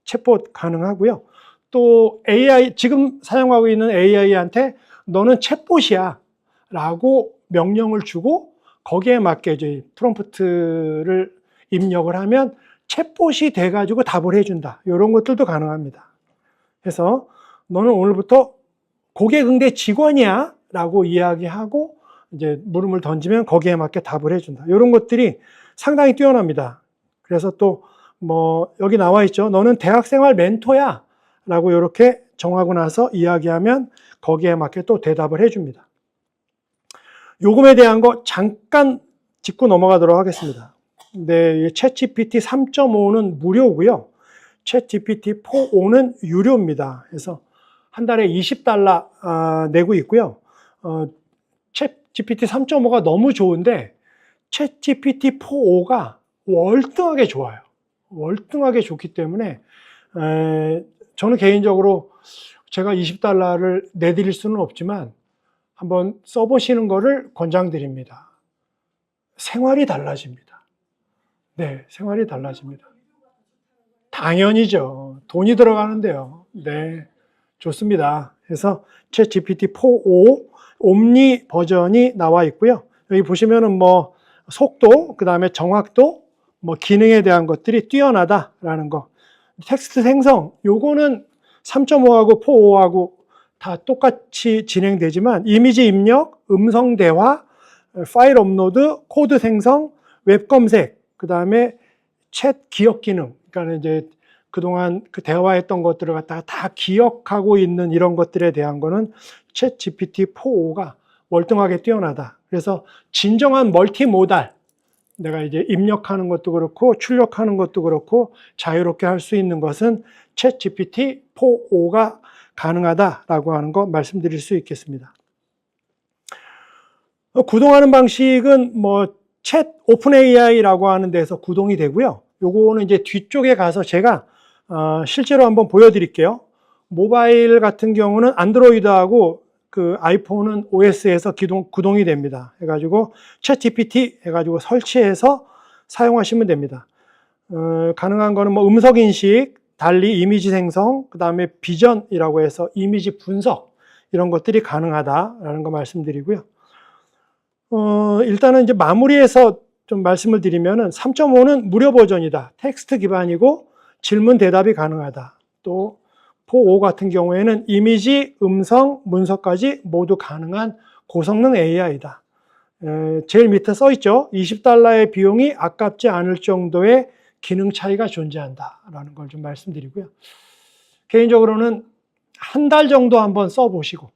챗봇 가능하고요. 또 AI, 지금 사용하고 있는 AI한테 너는 챗봇이야 라고 명령을 주고 거기에 맞게 이제 프롬프트를 입력을 하면 챗봇이 돼가지고 답을 해준다. 이런 것들도 가능합니다. 그래서 너는 오늘부터 고객응대 직원이야 라고 이야기하고 이제 물음을 던지면 거기에 맞게 답을 해준다. 이런 것들이 상당히 뛰어납니다. 그래서 또 뭐 여기 나와 있죠. 너는 대학생활 멘토야 라고 이렇게 정하고 나서 이야기하면 거기에 맞게 또 대답을 해줍니다. 요금에 대한 거 잠깐 짚고 넘어가도록 하겠습니다. 네, 챗GPT 3.5는 무료고요. 챗GPT 4.5는 유료입니다. 그래서 한 달에 $20 내고 있고요. 챗GPT 3.5가 너무 좋은데 챗GPT 4.5가 월등하게 좋아요. 월등하게 좋기 때문에 저는 개인적으로 제가 $20를 내드릴 수는 없지만 한번 써보시는 거를 권장드립니다. 생활이 달라집니다. 네, 생활이 달라집니다. 당연히죠. 돈이 들어가는데요. 네, 좋습니다. 그래서 챗GPT 4.5 옴니 버전이 나와 있고요. 여기 보시면은 뭐 속도, 그 다음에 정확도, 뭐 기능에 대한 것들이 뛰어나다라는 거. 텍스트 생성, 요거는 3.5하고 4.5하고 다 똑같이 진행되지만 이미지 입력, 음성 대화, 파일 업로드, 코드 생성, 웹 검색, 그 다음에 챗 기억 기능, 그러니까 이제 그동안 그 대화했던 것들을 갖다가 다 기억하고 있는 이런 것들에 대한 거는 챗 GPT 4.5가 월등하게 뛰어나다. 그래서 진정한 멀티모달, 내가 이제 입력하는 것도 그렇고 출력하는 것도 그렇고 자유롭게 할 수 있는 것은 챗 GPT 4.5가 가능하다라고 하는 거 말씀드릴 수 있겠습니다. 구동하는 방식은 뭐 챗 오픈 AI라고 하는 데서 구동이 되고요. 요거는 이제 뒤쪽에 가서 제가 실제로 한번 보여드릴게요. 모바일 같은 경우는 안드로이드하고 그 아이폰은 OS에서 구동이 됩니다. 해가지고 챗 GPT 해가지고 설치해서 사용하시면 됩니다. 가능한 거는 뭐 음성 인식, 달리 이미지 생성, 그 다음에 비전이라고 해서 이미지 분석, 이런 것들이 가능하다라는 거 말씀드리고요. 일단은 이제 마무리해서 좀 말씀을 드리면은 3.5는 무료 버전이다. 텍스트 기반이고 질문 대답이 가능하다. 또 4.5 같은 경우에는 이미지, 음성, 문서까지 모두 가능한 고성능 AI다. 제일 밑에 써 있죠. $20의 비용이 아깝지 않을 정도의 기능 차이가 존재한다라는 걸 좀 말씀드리고요. 개인적으로는 한 달 정도 한번 써보시고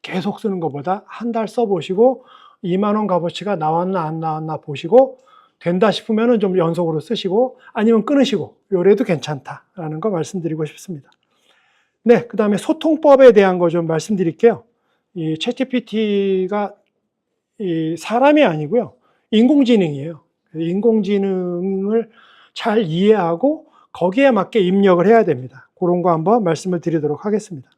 계속 쓰는 것보다 한 달 써보시고 2만 원 값어치가 나왔나 안 나왔나 보시고 된다 싶으면 좀 연속으로 쓰시고 아니면 끊으시고 요래도 괜찮다라는 거 말씀드리고 싶습니다. 네, 그 다음에 소통법에 대한 거 좀 말씀드릴게요. 이 챗GPT가 사람이 아니고요. 인공지능이에요. 인공지능을 잘 이해하고 거기에 맞게 입력을 해야 됩니다. 그런 거 한번 말씀을 드리도록 하겠습니다.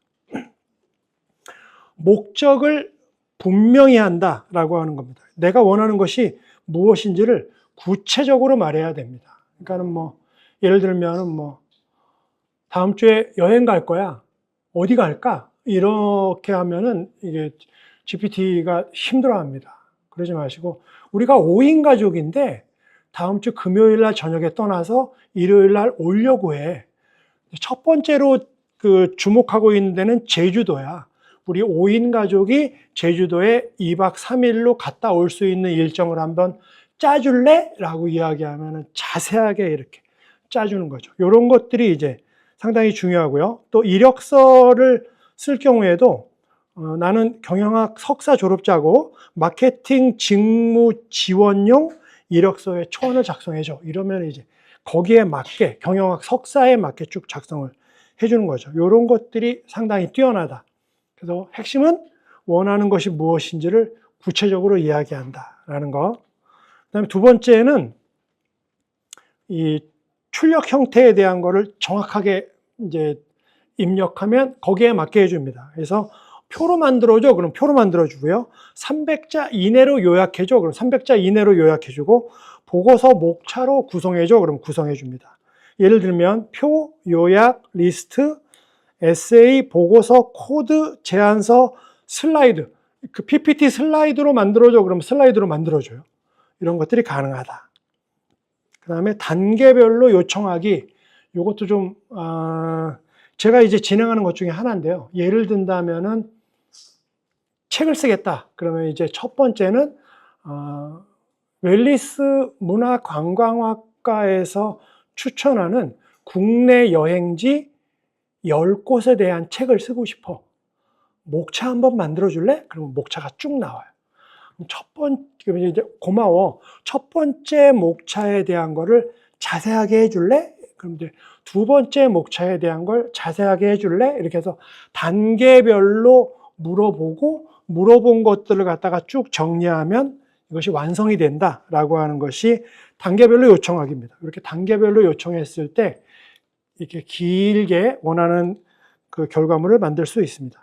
목적을 분명히 한다라고 하는 겁니다. 내가 원하는 것이 무엇인지를 구체적으로 말해야 됩니다. 그러니까는 뭐 예를 들면은 뭐 다음 주에 여행 갈 거야. 어디 갈까? 이렇게 하면은 이게 GPT가 힘들어합니다. 그러지 마시고 우리가 5인 가족인데 다음 주 금요일 날 저녁에 떠나서 일요일 날 오려고 해. 첫 번째로 그 주목하고 있는 데는 제주도야. 우리 5인 가족이 제주도에 2박 3일로 갔다 올 수 있는 일정을 한번 짜줄래? 라고 이야기하면 자세하게 이렇게 짜주는 거죠. 이런 것들이 이제 상당히 중요하고요. 또 이력서를 쓸 경우에도 나는 경영학 석사 졸업자고 마케팅 직무 지원용 이력서에 초안을 작성해줘. 이러면 이제 거기에 맞게 경영학 석사에 맞게 쭉 작성을 해주는 거죠. 이런 것들이 상당히 뛰어나다. 그래서 핵심은 원하는 것이 무엇인지를 구체적으로 이야기한다라는 거. 그다음에 두 번째는 이 출력 형태에 대한 거를 정확하게 이제 입력하면 거기에 맞게 해줍니다. 그래서 표로 만들어줘. 그럼 표로 만들어주고요. 300자 이내로 요약해줘. 그럼 300자 이내로 요약해주고 보고서 목차로 구성해줘. 그럼 구성해줍니다. 예를 들면 표, 요약, 리스트, 에세이, 보고서, 코드, 제안서, 슬라이드. 그 PPT 슬라이드로 만들어줘. 그럼 슬라이드로 만들어줘요. 이런 것들이 가능하다. 그 다음에 단계별로 요청하기. 이것도 좀 제가 이제 진행하는 것 중에 하나인데요. 예를 든다면은 책을 쓰겠다. 그러면 이제 첫 번째는 웰리스 문화관광학과에서 추천하는 국내 여행지 10곳에 대한 책을 쓰고 싶어. 목차 한번 만들어줄래? 그러면 목차가 쭉 나와요. 그럼 이제 고마워. 첫 번째 목차에 대한 거를 자세하게 해줄래? 그럼 이제 두 번째 목차에 대한 걸 자세하게 해줄래? 이렇게 해서 단계별로 물어보고 물어본 것들을 갖다가 쭉 정리하면 이것이 완성이 된다라고 하는 것이 단계별로 요청하기입니다. 이렇게 단계별로 요청했을 때 이렇게 길게 원하는 그 결과물을 만들 수 있습니다.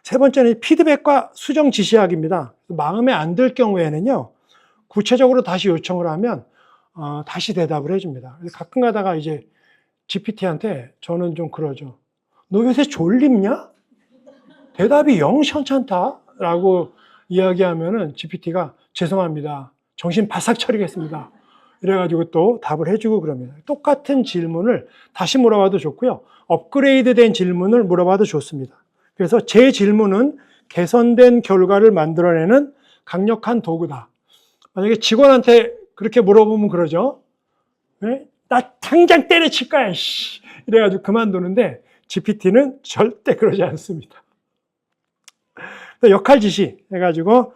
세 번째는 피드백과 수정 지시하기입니다. 마음에 안 들 경우에는요, 구체적으로 다시 요청을 하면 다시 대답을 해줍니다. 가끔 가다가 이제 GPT한테 저는 좀 그러죠. 너 요새 졸립냐? 대답이 영 현찮다? 라고 이야기하면은 GPT가 죄송합니다. 정신 바싹 차리겠습니다. 이래가지고 또 답을 해주고 그럽니다. 똑같은 질문을 다시 물어봐도 좋고요. 업그레이드 된 질문을 물어봐도 좋습니다. 그래서 제 질문은 개선된 결과를 만들어내는 강력한 도구다. 만약에 직원한테 그렇게 물어보면 그러죠. 네? 나 당장 때려칠 거야. 씨. 이래가지고 그만두는데 GPT는 절대 그러지 않습니다. 역할 지시 해가지고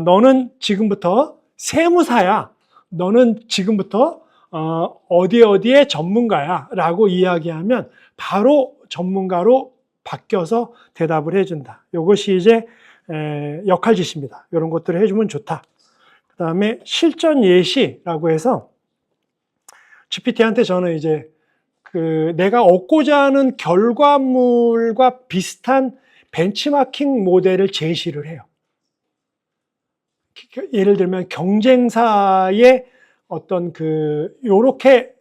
너는 지금부터 세무사야. 너는 지금부터 어디에 전문가야 라고 이야기하면 바로 전문가로 바뀌어서 대답을 해준다. 이것이 이제 역할 지시입니다. 이런 것들을 해주면 좋다. 그 다음에 실전 예시라고 해서 GPT한테 저는 이제 내가 얻고자 하는 결과물과 비슷한 벤치마킹 모델을 제시를 해요. 예를 들면 경쟁사의 어떤 요렇게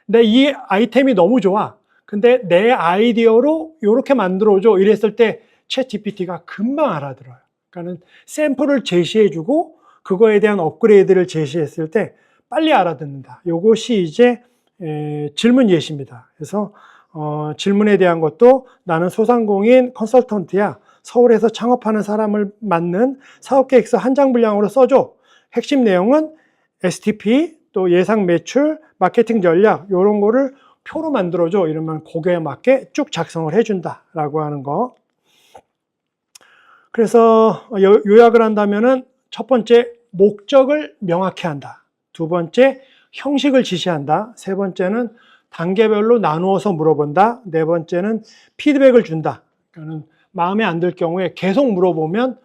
내 이 아이템이 너무 좋아. 근데 내 아이디어로 요렇게 만들어줘. 이랬을 때 챗GPT가 금방 알아들어요. 그러니까는 샘플을 제시해주고 그거에 대한 업그레이드를 제시했을 때 빨리 알아듣는다. 요것이 이제 질문 예시입니다. 그래서 질문에 대한 것도 나는 소상공인 컨설턴트야. 서울에서 창업하는 사람을 맞는 사업계획서 한 장 분량으로 써줘. 핵심 내용은 STP, 또 예상 매출, 마케팅 전략 이런 거를 표로 만들어줘. 이러면 거기에 맞게 쭉 작성을 해준다라고 하는 거. 그래서 요약을 한다면은 첫 번째 목적을 명확히 한다. 두 번째 형식을 지시한다. 세 번째는 단계별로 나누어서 물어본다. 네 번째는 피드백을 준다. 그러니까 마음에 안 들 경우에 계속 물어보면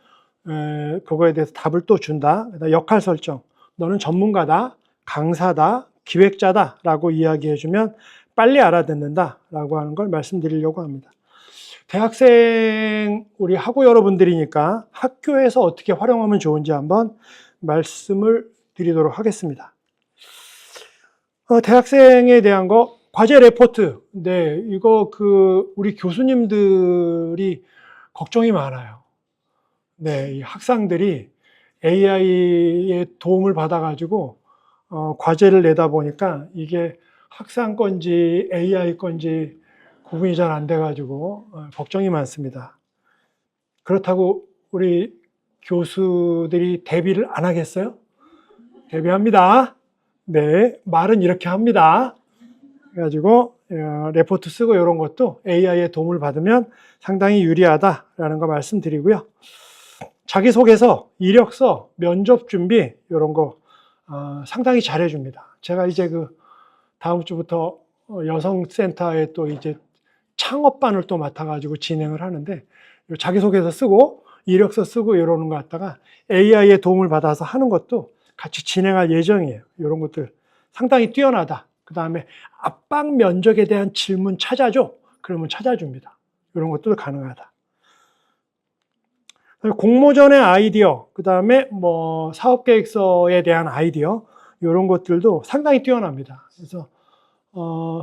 그거에 대해서 답을 또 준다. 역할 설정. 너는 전문가다, 강사다, 기획자다 라고 이야기해주면 빨리 알아듣는다 라고 하는 걸 말씀드리려고 합니다. 대학생 우리 학우 여러분들이니까 학교에서 어떻게 활용하면 좋은지 한번 말씀을 드리도록 하겠습니다. 대학생에 대한 거 과제 레포트. 네, 이거 우리 교수님들이 걱정이 많아요. 네, 이 학생들이 AI의 도움을 받아가지고 과제를 내다 보니까 이게 학생 건지 AI 건지 구분이 잘 안 돼가지고 걱정이 많습니다. 그렇다고 우리 교수들이 대비를 안 하겠어요? 대비합니다. 네, 말은 이렇게 합니다. 그래가지고 레포트 쓰고 이런 것도 AI의 도움을 받으면 상당히 유리하다라는 거 말씀드리고요. 자기소개서, 이력서, 면접 준비 이런 거 상당히 잘해줍니다. 제가 이제 다음 주부터 여성센터에 또 이제 창업반을 또 맡아가지고 진행을 하는데, 자기소개서 쓰고 이력서 쓰고 이러는 거 갖다가 AI의 도움을 받아서 하는 것도 같이 진행할 예정이에요. 이런 것들 상당히 뛰어나다. 그 다음에 압박 면접에 대한 질문 찾아줘. 그러면 찾아줍니다. 이런 것도 가능하다. 공모전의 아이디어, 그 다음에 뭐 사업계획서에 대한 아이디어, 이런 것들도 상당히 뛰어납니다. 그래서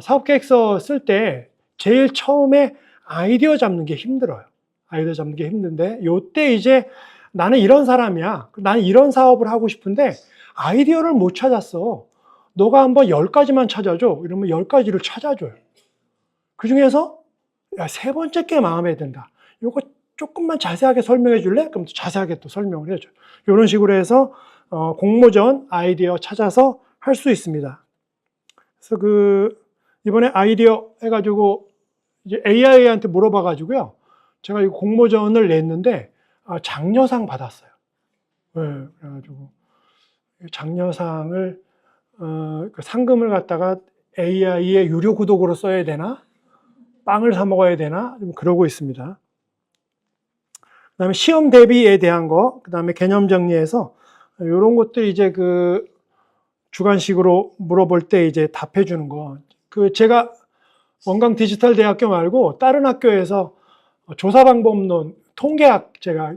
사업계획서 쓸 때 제일 처음에 아이디어 잡는 게 힘들어요. 아이디어 잡는 게 힘든데, 요때 이제 나는 이런 사람이야. 나는 이런 사업을 하고 싶은데 아이디어를 못 찾았어. 너가 한번 10가지만 찾아줘. 이러면 10가지를 찾아줘요. 그 중에서 야, 세 번째 게 마음에 든다. 요거 조금만 자세하게 설명해 줄래? 그럼 또 자세하게 또 설명을 해줘요. 이런 식으로 해서 공모전 아이디어 찾아서 할 수 있습니다. 그래서 이번에 아이디어 해가지고 이제 AI한테 물어봐가지고요. 제가 이 공모전을 냈는데 장려상 받았어요. 네, 그래가지고 장려상을 그 상금을 갖다가 AI의 유료 구독으로 써야 되나? 빵을 사 먹어야 되나? 좀 그러고 있습니다. 그 다음에 시험 대비에 대한 거, 그 다음에 개념 정리해서 이런 것들 이제 그 주관식으로 물어볼 때 이제 답해 주는 거. 제가 원광 디지털 대학교 말고 다른 학교에서 조사 방법론 통계학 제가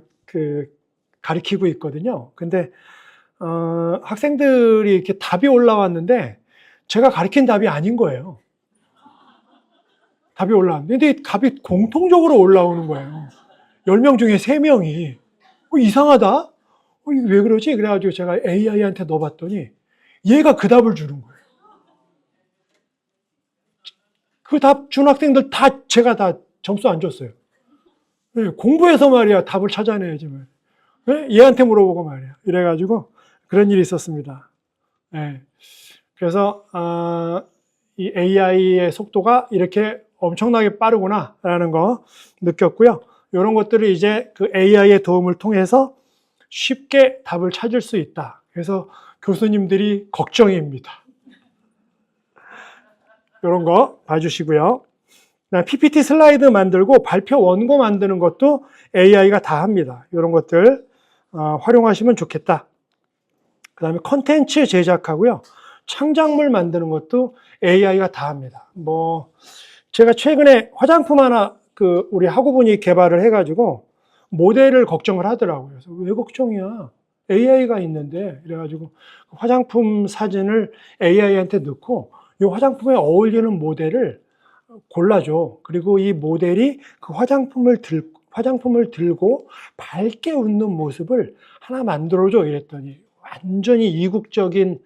가르치고 있거든요. 근데 학생들이 이렇게 답이 올라왔는데 제가 가르친 답이 아닌 거예요. 답이 올라왔는데 답이 공통적으로 올라오는 거예요. 10명 중에 3명이 이상하다? 이게 왜 그러지? 그래가지고 제가 AI한테 넣어봤더니 얘가 그 답을 주는 거예요. 그 답 준 학생들 제가 다 점수 안 줬어요. 공부해서 말이야 답을 찾아내야지. 얘한테 물어보고 말이야. 이래가지고 그런 일이 있었습니다. 그래서 이 AI의 속도가 이렇게 엄청나게 빠르구나라는 거 느꼈고요. 이런 것들을 이제 그 AI의 도움을 통해서 쉽게 답을 찾을 수 있다. 그래서 교수님들이 걱정입니다. 이런 거 봐주시고요. PPT 슬라이드 만들고 발표 원고 만드는 것도 AI가 다 합니다. 이런 것들 활용하시면 좋겠다. 그 다음에 컨텐츠 제작하고요. 창작물 만드는 것도 AI가 다 합니다. 제가 최근에 화장품 하나 우리 학우분이 개발을 해가지고 모델을 걱정을 하더라고요. 그래서 왜 걱정이야? AI가 있는데. 이래가지고 화장품 사진을 AI한테 넣고 이 화장품에 어울리는 모델을 골라줘. 그리고 이 모델이 그 화장품을 들고 밝게 웃는 모습을 하나 만들어줘. 이랬더니 완전히 이국적인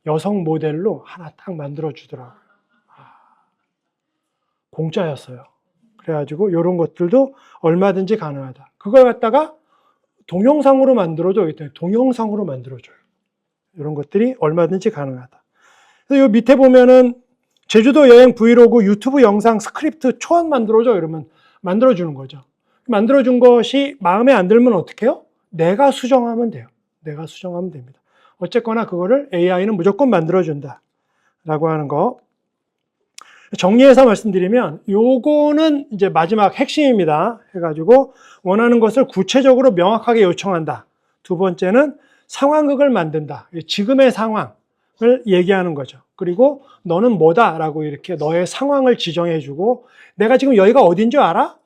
여성 모델로 하나 딱 만들어주더라고요. 공짜였어요. 그래가지고 이런 것들도 얼마든지 가능하다. 그걸 갖다가 동영상으로 만들어줘. 이랬더니 동영상으로 만들어줘요. 이런 것들이 얼마든지 가능하다. 그래서 이 밑에 보면은 제주도 여행 브이로그 유튜브 영상 스크립트 초안 만들어줘. 이러면 만들어주는 거죠. 만들어준 것이 마음에 안 들면 어떻게 해요? 내가 수정하면 돼요. 내가 수정하면 됩니다. 어쨌거나 그거를 AI는 무조건 만들어준다. 라고 하는 거. 정리해서 말씀드리면 요거는 이제 마지막 핵심입니다. 해가지고 원하는 것을 구체적으로 명확하게 요청한다. 두 번째는 상황극을 만든다. 지금의 상황을 얘기하는 거죠. 그리고 너는 뭐다라고 이렇게 너의 상황을 지정해주고 내가 지금 여기가 어딘 줄 알아?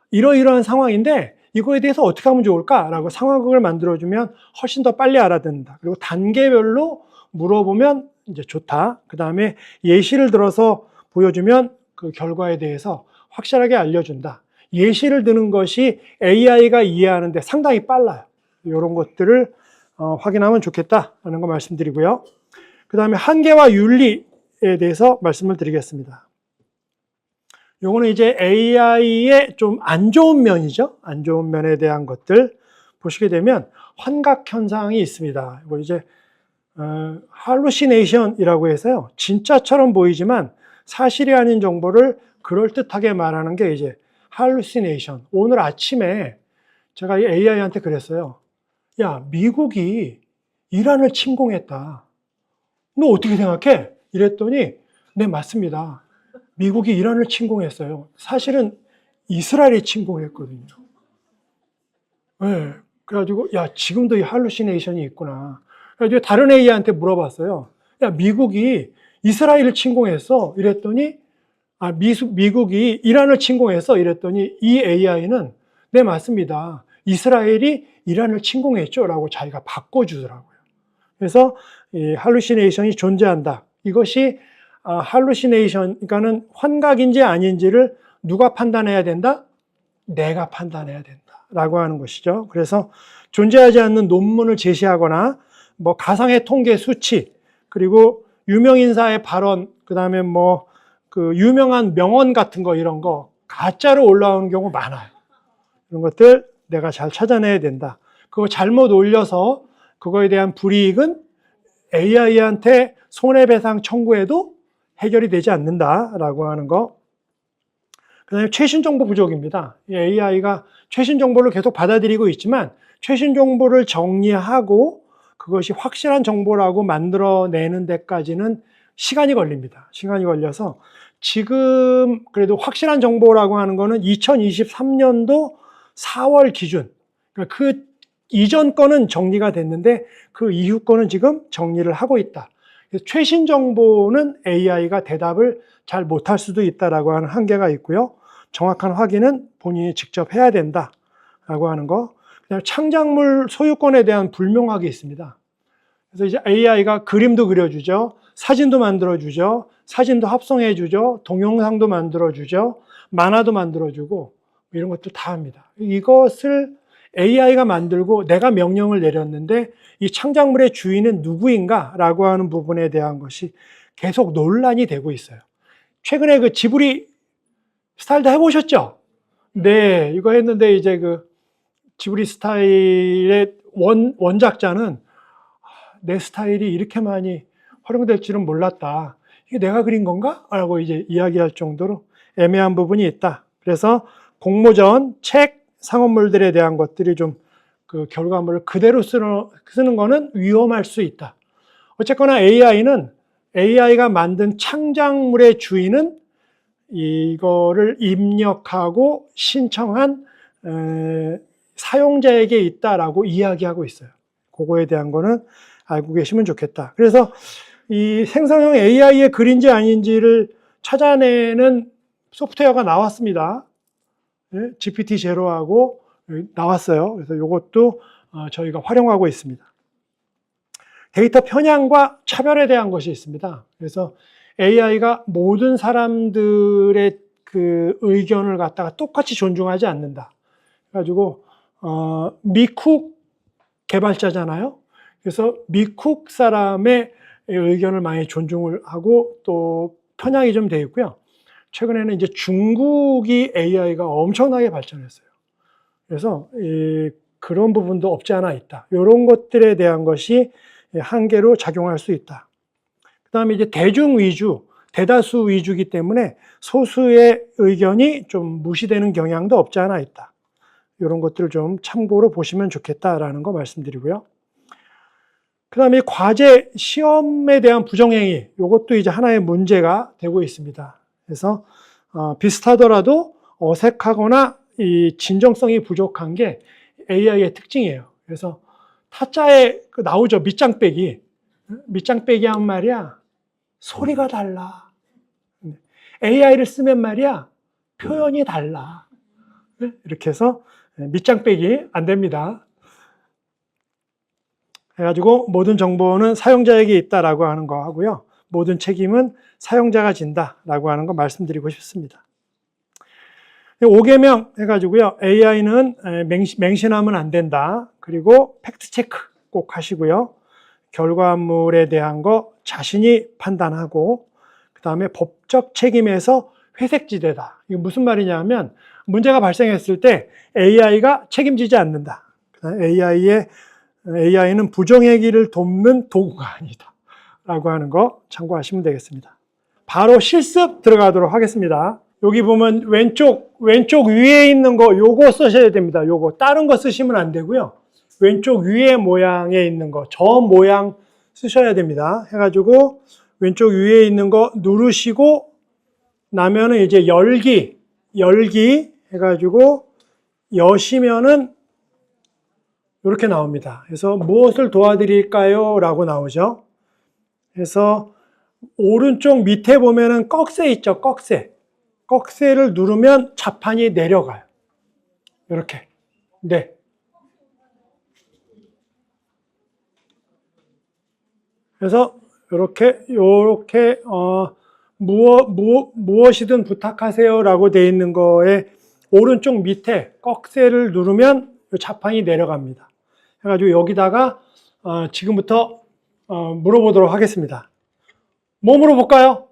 이러이러한 상황인데 이거에 대해서 어떻게 하면 좋을까라고 상황극을 만들어주면 훨씬 더 빨리 알아듣는다. 그리고 단계별로 물어보면 이제 좋다. 그 다음에 예시를 들어서 보여주면 그 결과에 대해서 확실하게 알려준다. 예시를 드는 것이 AI가 이해하는데 상당히 빨라요. 이런 것들을 확인하면 좋겠다라는 거 말씀드리고요. 그 다음에 한계와 윤리에 대해서 말씀을 드리겠습니다. 요거는 이제 AI의 좀 안 좋은 면이죠. 안 좋은 면에 대한 것들 보시게 되면 환각 현상이 있습니다. 이거 이제 할루시네이션이라고 해서요. 진짜처럼 보이지만 사실이 아닌 정보를 그럴듯하게 말하는 게 이제 할루시네이션. 오늘 아침에 제가 이 AI한테 그랬어요. 야, 미국이 이란을 침공했다. 너 어떻게 생각해? 이랬더니 네, 맞습니다. 미국이 이란을 침공했어요. 사실은 이스라엘이 침공했거든요. 네, 그래가지고 야, 지금도 이 할루시네이션이 있구나. 그래가지고 다른 AI한테 물어봤어요. 야, 미국이 이스라엘을 침공했어. 이랬더니 미국이 이란을 침공했어. 이랬더니 이 AI는 네, 맞습니다. 이스라엘이 이란을 침공했죠. 라고 자기가 바꿔주더라고요. 그래서 이 할루시네이션이 존재한다. 이것이 할루시네이션, 그러니까는 환각인지 아닌지를 누가 판단해야 된다? 내가 판단해야 된다. 라고 하는 것이죠. 그래서 존재하지 않는 논문을 제시하거나 뭐 가상의 통계 수치, 그리고 유명인사의 발언, 그 다음에 뭐 그 유명한 명언 같은 거 이런 거 가짜로 올라오는 경우 많아요. 이런 것들 내가 잘 찾아내야 된다. 그거 잘못 올려서 그거에 대한 불이익은 AI한테 손해배상 청구해도 해결이 되지 않는다라고 하는 거. 그 다음에 최신 정보 부족입니다. AI가 최신 정보를 계속 받아들이고 있지만 최신 정보를 정리하고 그것이 확실한 정보라고 만들어내는 데까지는 시간이 걸립니다. 시간이 걸려서 지금 그래도 확실한 정보라고 하는 거는 2023년도 4월 기준. 그러니까 그 이전 거는 정리가 됐는데 그 이후 거는 지금 정리를 하고 있다. 그래서 최신 정보는 AI가 대답을 잘 못할 수도 있다라고 하는 한계가 있고요. 정확한 확인은 본인이 직접 해야 된다라고 하는 거. 그다음에 창작물 소유권에 대한 불명확이 있습니다. 그래서 이제 AI가 그림도 그려주죠. 사진도 만들어주죠. 사진도 합성해주죠. 동영상도 만들어주죠. 만화도 만들어주고 이런 것들 다 합니다. 이것을 AI가 만들고 내가 명령을 내렸는데 이 창작물의 주인은 누구인가? 라고 하는 부분에 대한 것이 계속 논란이 되고 있어요. 최근에 그 지브리 스타일도 해보셨죠? 네, 이거 했는데 이제 그 지브리 스타일의 원작자는 내 스타일이 이렇게 많이 활용될 줄은 몰랐다. 이게 내가 그린 건가? 라고 이제 이야기할 정도로 애매한 부분이 있다. 그래서 공모전, 책, 상업물들에 대한 것들이 좀 그 결과물을 그대로 쓰는 거는 위험할 수 있다. 어쨌거나 AI가 만든 창작물의 주인은 이거를 입력하고 신청한 사용자에게 있다라고 이야기하고 있어요. 그거에 대한 거는 알고 계시면 좋겠다. 그래서 이 생성형 AI의 글인지 아닌지를 찾아내는 소프트웨어가 나왔습니다. GPT-0하고 나왔어요. 그래서 이것도 저희가 활용하고 있습니다. 데이터 편향과 차별에 대한 것이 있습니다. 그래서 AI가 모든 사람들의 그 의견을 갖다가 똑같이 존중하지 않는다. 그래가지고 미쿡 개발자잖아요. 그래서 미쿡 사람의 의견을 많이 존중을 하고 또 편향이 좀 되어 있고요. 최근에는 이제 중국이 AI가 엄청나게 발전했어요. 그래서 그런 부분도 없지 않아 있다. 이런 것들에 대한 것이 한계로 작용할 수 있다. 그 다음에 이제 대중 위주, 대다수 위주이기 때문에 소수의 의견이 좀 무시되는 경향도 없지 않아 있다. 이런 것들을 좀 참고로 보시면 좋겠다라는 거 말씀드리고요. 그 다음에 과제, 시험에 대한 부정행위, 이것도 이제 하나의 문제가 되고 있습니다. 그래서 비슷하더라도 어색하거나 이 진정성이 부족한 게 AI의 특징이에요. 그래서 타짜에 나오죠. 밑장빼기. 밑장빼기 하면 말이야, 소리가 달라. AI를 쓰면 말이야, 표현이 달라. 이렇게 해서 밑장빼기 안 됩니다. 해가지고 모든 정보는 사용자에게 있다라고 하는 거 하고요. 모든 책임은 사용자가 진다라고 하는 거 말씀드리고 싶습니다. 5개명 해가지고요. AI는 맹신하면 안 된다. 그리고 팩트체크 꼭 하시고요. 결과물에 대한 거 자신이 판단하고, 그 다음에 법적 책임에서 회색지대다. 이게 무슨 말이냐면 문제가 발생했을 때 AI가 책임지지 않는다. AI는 부정행위를 돕는 도구가 아니다. 라고 하는 거 참고하시면 되겠습니다. 바로 실습 들어가도록 하겠습니다. 여기 보면 왼쪽 위에 있는 거 요거 쓰셔야 됩니다. 요거 다른 거 쓰시면 안 되고요. 왼쪽 위에 모양에 있는 거 저 모양 쓰셔야 됩니다. 해가지고 왼쪽 위에 있는 거 누르시고 나면은 이제 열기 해가지고 여시면은 이렇게 나옵니다. 그래서 무엇을 도와드릴까요? 라고 나오죠. 그래서 오른쪽 밑에 보면은 꺽쇠 있죠, 꺽쇠. 꺽쇠를 누르면 자판이 내려가요. 이렇게. 네. 그래서 이렇게 무엇이든 부탁하세요라고 되어 있는 거에 오른쪽 밑에 꺽쇠를 누르면 자판이 내려갑니다. 해가지고 여기다가 지금부터 물어보도록 하겠습니다. 뭐 물어볼까요?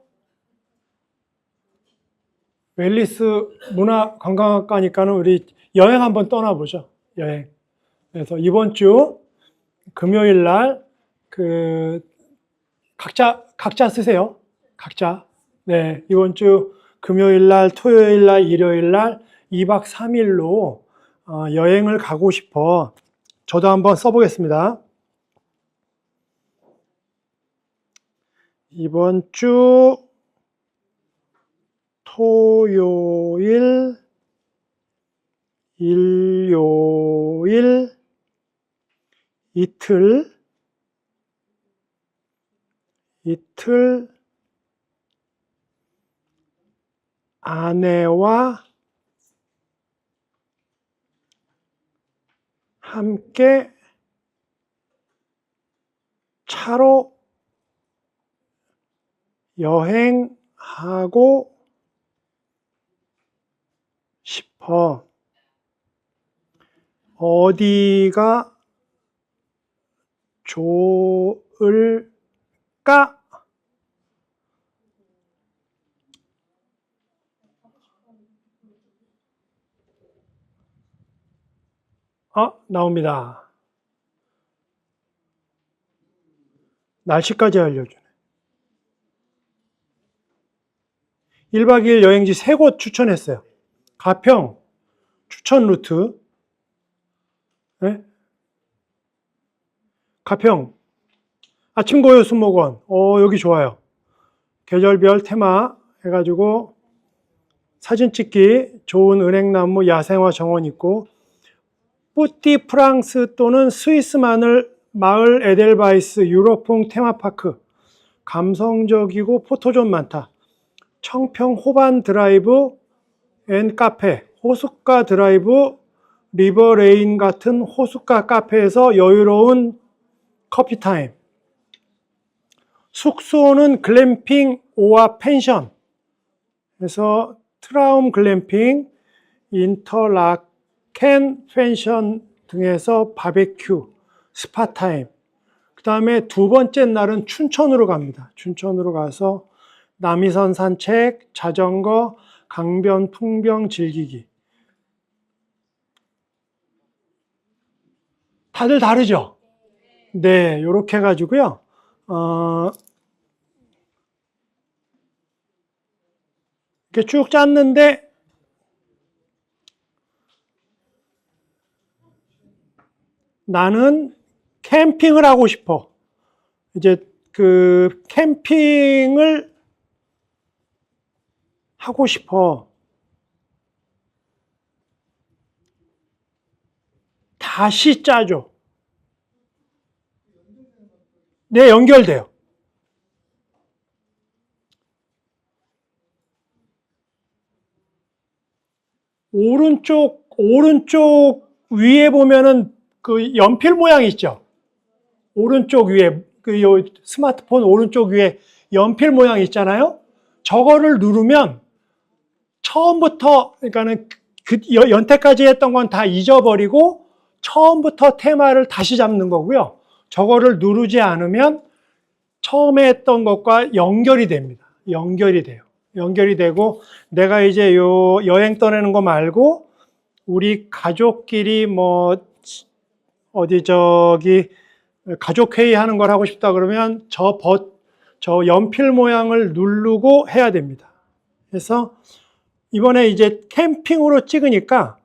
웰리스 문화관광학과니까는 우리 여행 한번 떠나보죠. 여행. 그래서 이번 주 금요일 날 각자 쓰세요. 각자. 네, 이번 주 금요일 날, 토요일 날, 일요일 날 2박 3일로 여행을 가고 싶어. 저도 한번 써보겠습니다. 이번 주 토요일, 일요일 이틀 아내와 함께 차로 여행하고 싶어. 어디가 좋을까? 나옵니다. 날씨까지 알려주네. 1박 2일 여행지 3곳 추천했어요. 가평 추천 루트. 네? 가평 아침고요 수목원. 여기 좋아요. 계절별 테마 해가지고 사진 찍기 좋은 은행나무 야생화 정원 있고, 뿌띠 프랑스 또는 스위스 마을 에델바이스 유럽풍 테마파크, 감성적이고 포토존 많다. 청평 호반 드라이브 앤 카페, 호숫가 드라이브 리버레인 같은 호숫가 카페에서 여유로운 커피타임. 숙소는 글램핑 오아 펜션. 그래서 트라움 글램핑, 인터라켄 펜션 등에서 바베큐, 스파타임. 그 다음에 두 번째 날은 춘천으로 갑니다. 춘천으로 가서 남이선 산책, 자전거, 강변 풍경 즐기기. 다들 다르죠? 네, 이렇게 해가지고요. 이렇게 쭉 짰는데, 나는 캠핑을 하고 싶어. 이제 캠핑을 하고 싶어. 다시 짜죠. 네, 연결돼요. 오른쪽 위에 보면은 연필 모양 있죠? 오른쪽 위에, 스마트폰 오른쪽 위에 연필 모양 있잖아요? 저거를 누르면 처음부터, 그러니까는 연태까지 했던 건 다 잊어버리고 처음부터 테마를 다시 잡는 거고요. 저거를 누르지 않으면 처음에 했던 것과 연결이 됩니다. 연결이 돼요. 연결이 되고, 내가 이제 여행 떠나는 거 말고 우리 가족끼리 가족 회의 하는 걸 하고 싶다 그러면 저 연필 모양을 누르고 해야 됩니다. 그래서 이번에 이제 캠핑으로 찍으니까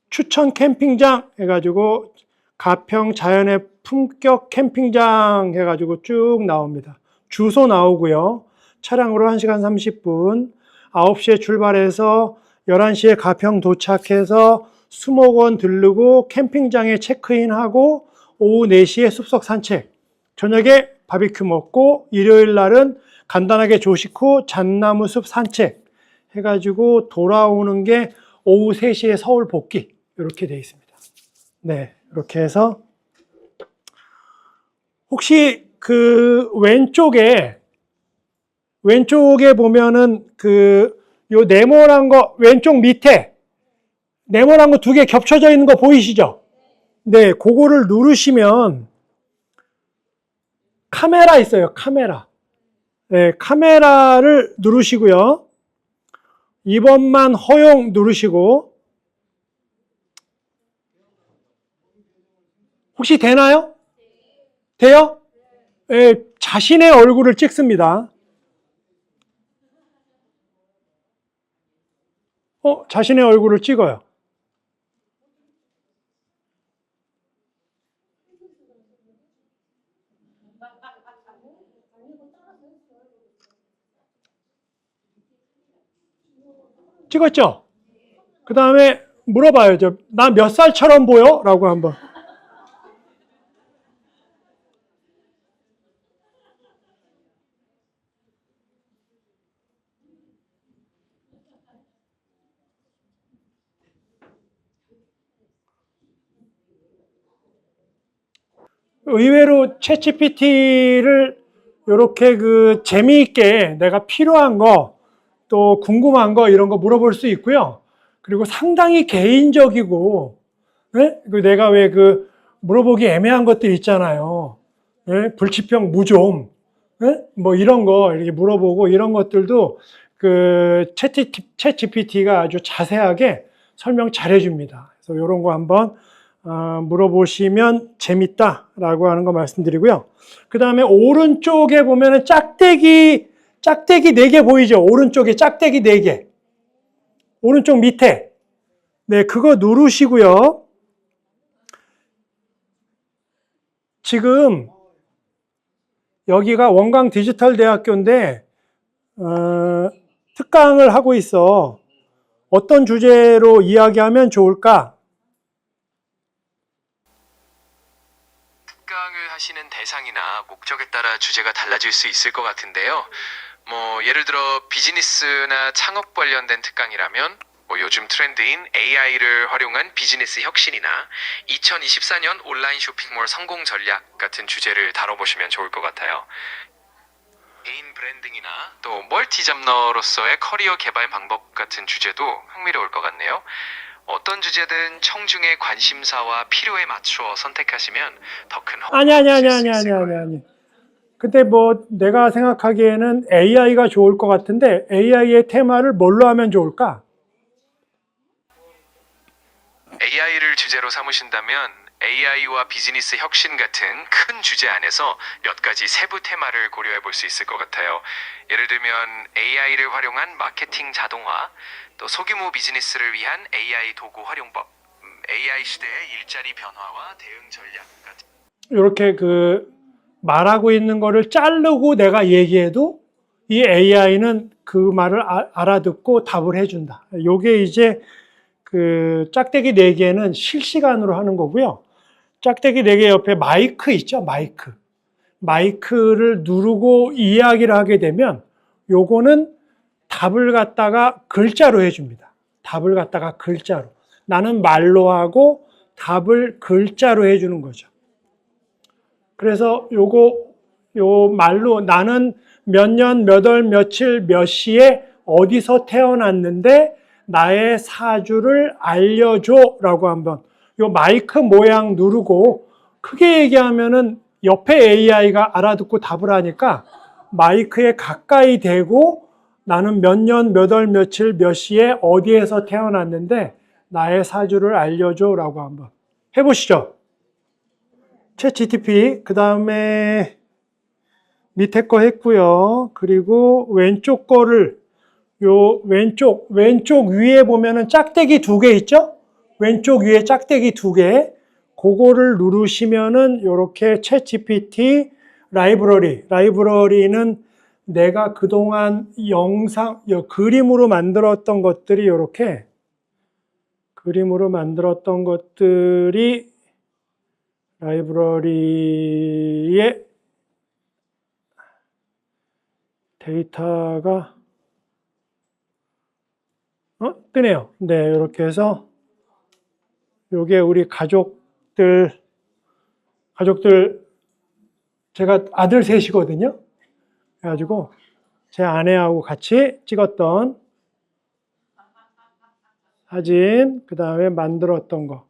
추천 캠핑장 해가지고 가평 자연의 품격 캠핑장 해가지고 쭉 나옵니다. 주소 나오고요. 차량으로 1시간 30분, 9시에 출발해서 11시에 가평 도착해서 수목원 들르고 캠핑장에 체크인하고 오후 4시에 숲속 산책, 저녁에 바비큐 먹고 일요일 날은 간단하게 조식 후 잣나무 숲 산책 해가지고 돌아오는 게 오후 3시에 서울 복귀, 이렇게 되어 있습니다. 네, 이렇게 해서 혹시 그 왼쪽에 보면은 요 네모난 거 왼쪽 밑에 네모난 거 2개 겹쳐져 있는 거 보이시죠? 네, 그거를 누르시면 카메라 있어요. 카메라. 네, 카메라를 누르시고요. 2번만 허용 누르시고, 혹시 되나요? 돼요? 네, 자신의 얼굴을 찍습니다. 자신의 얼굴을 찍어요. 찍었죠? 그 다음에 물어봐요. 나 몇 살처럼 보여? 라고 한번. 의외로 챗GPT를 이렇게 재미있게 내가 필요한 거, 또 궁금한 거 이런 거 물어볼 수 있고요. 그리고 상당히 개인적이고, 네? 내가 왜 물어보기 애매한 것들 있잖아요. 네? 불치병 무좀, 네? 뭐 이런 거 이렇게 물어보고 이런 것들도 챗 GPT가 아주 자세하게 설명 잘 해줍니다. 그래서 이런 거 한번 물어보시면 재밌다라고 하는 거 말씀드리고요. 그 다음에 오른쪽에 보면은 짝대기 4개 보이죠? 오른쪽에 짝대기 4개. 오른쪽 밑에. 네, 그거 누르시고요. 지금 여기가 원광 디지털 대학교인데 특강을 하고 있어. 어떤 주제로 이야기하면 좋을까?
특강을 하시는 대상이나 목적에 따라 주제가 달라질 수 있을 것 같은데요. 예를 들어 비즈니스나 창업 관련된 특강이라면 요즘 트렌드인 AI를 활용한 비즈니스 혁신이나 2024년 온라인 쇼핑몰 성공 전략 같은 주제를 다뤄보시면 좋을 것 같아요. 개인 브랜딩이나 또 멀티 잡너로서의 커리어 개발 방법 같은 주제도 흥미로울 것 같네요. 어떤 주제든 청중의 관심사와 필요에 맞춰 선택하시면 더 큰
아니. 근데 내가 생각하기에는 AI가 좋을 것 같은데 AI의 테마를 뭘로 하면 좋을까?
AI를 주제로 삼으신다면 AI와 비즈니스 혁신 같은 큰 주제 안에서 몇 가지 세부 테마를 고려해 볼 수 있을 것 같아요. 예를 들면 AI를 활용한 마케팅 자동화, 또 소규모 비즈니스를 위한 AI 도구 활용법, AI 시대의 일자리 변화와 대응 전략 같은.
이렇게 말하고 있는 거를 자르고 내가 얘기해도 이 AI는 그 말을 알아듣고 답을 해준다. 요게 이제 짝대기 4개는 실시간으로 하는 거고요. 짝대기 4개 옆에 마이크 있죠? 마이크를 누르고 이야기를 하게 되면 요거는 답을 갖다가 글자로 해줍니다. 답을 갖다가 글자로. 나는 말로 하고 답을 글자로 해주는 거죠. 그래서 요 말로 나는 몇 년, 몇 월, 며칠, 몇 시에 어디서 태어났는데 나의 사주를 알려줘 라고 한번 요 마이크 모양 누르고 크게 얘기하면은 옆에 AI가 알아듣고 답을 하니까 마이크에 가까이 대고 나는 몇 년, 몇 월, 며칠, 몇 시에 어디에서 태어났는데 나의 사주를 알려줘 라고 한번 해보시죠. 챗GPT, 그 다음에 밑에 거 했고요. 그리고 왼쪽 거를 왼쪽 위에 보면은 짝대기 2개 있죠? 왼쪽 위에 짝대기 2개. 그거를 누르시면은 이렇게 챗GPT 라이브러리는 내가 그동안 그림으로 만들었던 것들이 이렇게 그림으로 만들었던 것들이 라이브러리에 데이터가 뜨네요. 네, 이렇게 해서 요게 우리 가족들 제가 아들 셋이거든요. 그래가지고 제 아내하고 같이 찍었던 사진, 그 다음에 만들었던 거.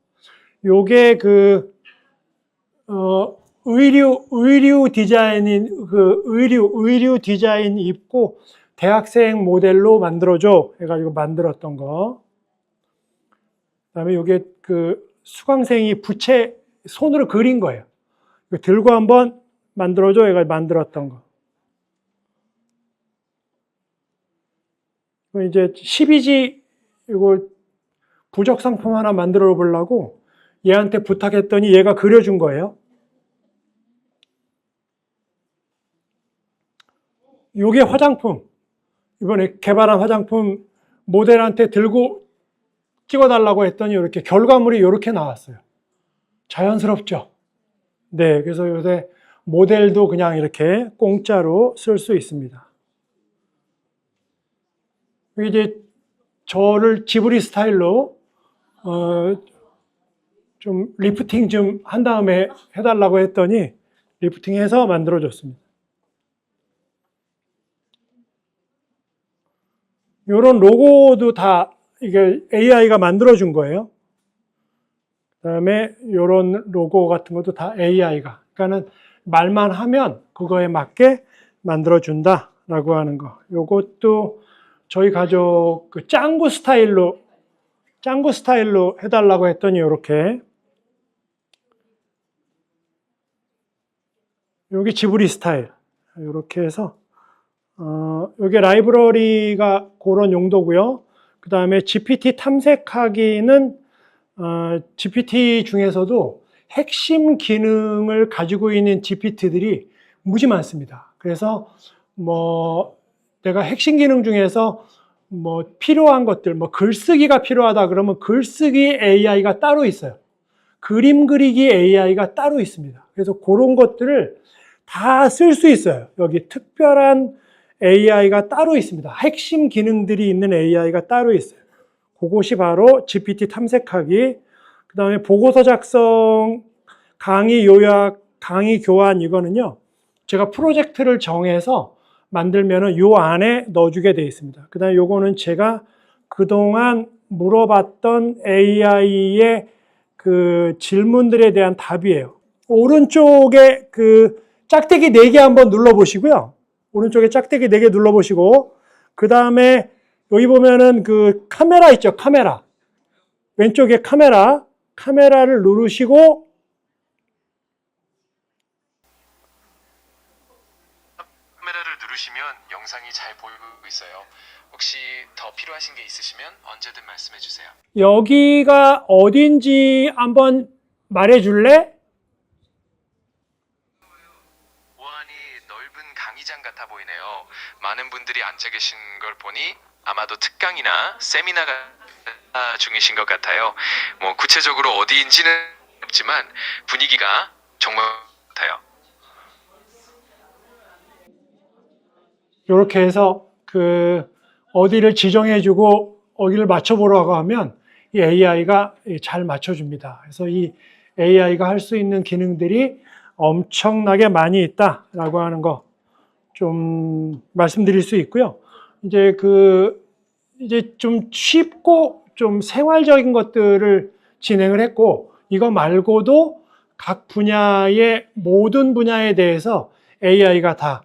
요게 의류 디자인 입고 대학생 모델로 만들어줘 해가지고 만들었던 거. 그 다음에 요게 수강생이 부채 손으로 그린 거예요. 들고 한번 만들어줘 해가지고 만들었던 거. 이제 12지 이거 부적 상품 하나 만들어 보려고 얘한테 부탁했더니 얘가 그려준 거예요. 요게 화장품. 이번에 개발한 화장품 모델한테 들고 찍어달라고 했더니 이렇게 결과물이 이렇게 나왔어요. 자연스럽죠? 네, 그래서 요새 모델도 그냥 이렇게 공짜로 쓸 수 있습니다. 이제 저를 지브리 스타일로 좀 리프팅 좀 한 다음에 해달라고 했더니 리프팅해서 만들어줬습니다. 이런 로고도 다 이게 AI가 만들어준 거예요. 그 다음에 이런 로고 같은 것도 다 AI가. 그러니까는 말만 하면 그거에 맞게 만들어준다라고 하는 거. 요것도 저희 가족 짱구 스타일로 해달라고 했더니 이렇게. 여기 지브리 스타일. 이렇게 해서 여기 라이브러리가 그런 용도고요. 그 다음에 GPT 탐색하기는 GPT 중에서도 핵심 기능을 가지고 있는 GPT들이 무지 많습니다. 그래서 내가 핵심 기능 중에서 필요한 것들, 글쓰기가 필요하다 그러면 글쓰기 AI가 따로 있어요. 그림 그리기 AI가 따로 있습니다. 그래서 그런 것들을 다 쓸 수 있어요. 여기 특별한 AI가 따로 있습니다. 핵심 기능들이 있는 AI가 따로 있어요. 그것이 바로 GPT 탐색하기, 그 다음에 보고서 작성, 강의 요약, 강의 교환 이거는요. 제가 프로젝트를 정해서 만들면은 요 안에 넣어주게 되어 있습니다. 그 다음에 요거는 제가 그동안 물어봤던 AI의 질문들에 대한 답이에요. 오른쪽에 짝대기 4개 한번 눌러보시고요. 오른쪽에 짝대기 4개 눌러보시고, 그 다음에 여기 보면은 카메라 있죠, 카메라. 왼쪽에 카메라를 누르시고,
카메라를 누르시면 영상이 잘 보이고 있어요. 혹시 더 필요하신 게 있으시면 언제든 말씀해 주세요.
여기가 어딘지 한번 말해줄래?
우한이 넓은 강의장 같아 보이네요. 많은 분들이 앉아 계신 걸 보니 아마도 특강이나 세미나가 중이신 것 같아요. 구체적으로 어디인지는 없지만 분위기가 정말 같아요.
이렇게 해서 어디를 지정해주고 어디를 맞춰보라고 하면 이 AI가 잘 맞춰줍니다. 그래서 이 AI가 할 수 있는 기능들이 엄청나게 많이 있다라고 하는 거 좀 말씀드릴 수 있고요. 이제 좀 쉽고 좀 생활적인 것들을 진행을 했고, 이거 말고도 각 분야의 모든 분야에 대해서 AI가 다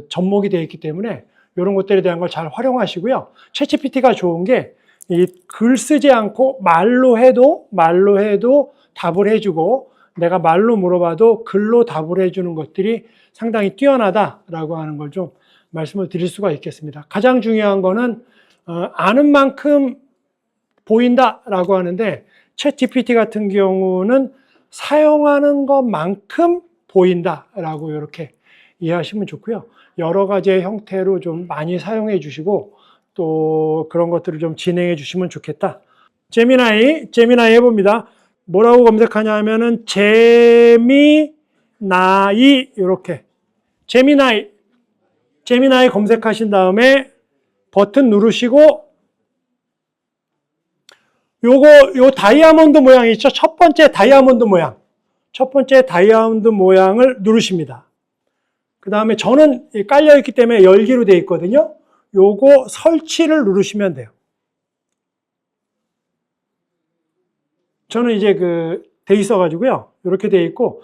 접목이 되어 있기 때문에 이런 것들에 대한 걸 잘 활용하시고요. 챗GPT가 좋은 게 이 글 쓰지 않고 말로 해도 답을 해주고, 내가 말로 물어봐도 글로 답을 해주는 것들이 상당히 뛰어나다라고 하는 걸 좀 말씀을 드릴 수가 있겠습니다. 가장 중요한 거는 아는 만큼 보인다라고 하는데, 챗GPT 같은 경우는 사용하는 것만큼 보인다라고 이렇게 이해하시면 좋고요. 여러 가지의 형태로 좀 많이 사용해 주시고 또 그런 것들을 좀 진행해 주시면 좋겠다. 제미나이 해봅니다. 뭐라고 검색하냐 하면은 제미나이 이렇게 제미나이 검색하신 다음에 버튼 누르시고 요 다이아몬드 모양 있죠? 첫 번째 다이아몬드 모양을 누르십니다. 그 다음에 저는 깔려 있기 때문에 열기로 되어 있거든요. 요거 설치를 누르시면 돼요. 저는 이제 돼 있어가지고요. 이렇게 돼 있고,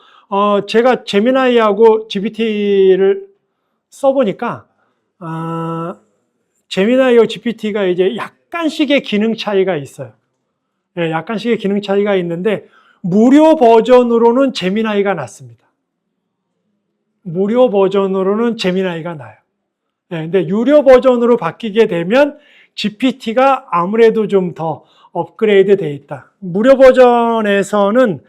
제가 제미나이하고 GPT를 써보니까, 제미나이하고 GPT가 이제 약간씩의 기능 차이가 있어요. 예, 약간씩의 기능 차이가 있는데, 무료 버전으로는 제미나이가 낫습니다. 무료 버전으로는 제미나이가 나요. 예, 근데 유료 버전으로 바뀌게 되면 GPT가 아무래도 좀 더 업그레이드 돼 있다. 무료 버전에서는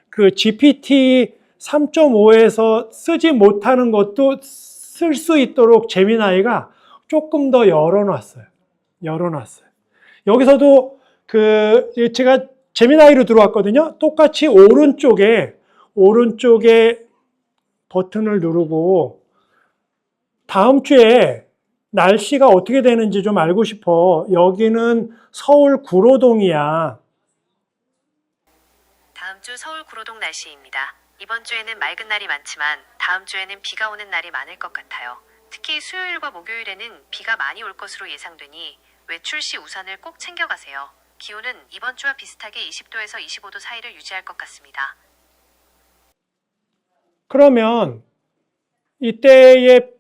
그 GPT 3.5에서 쓰지 못하는 것도 쓸 수 있도록 제미나이가 조금 더 열어놨어요. 여기서도 제가 제미나이로 들어왔거든요. 똑같이 오른쪽에 버튼을 누르고 다음 주에 날씨가 어떻게 되는지 좀 알고 싶어. 여기는 서울 구로동이야.
다음 주 서울 구로동 날씨입니다. 이번 주에는 맑은 날이 많지만 다음 주에는 비가 오는 날이 많을 것 같아요. 특히 수요일과 목요일에는 비가 많이 올 것으로 예상되니 외출 시 우산을 꼭 챙겨가세요. 기온은 이번 주와 비슷하게 20도에서 25도 사이를 유지할 것 같습니다.
그러면 이때의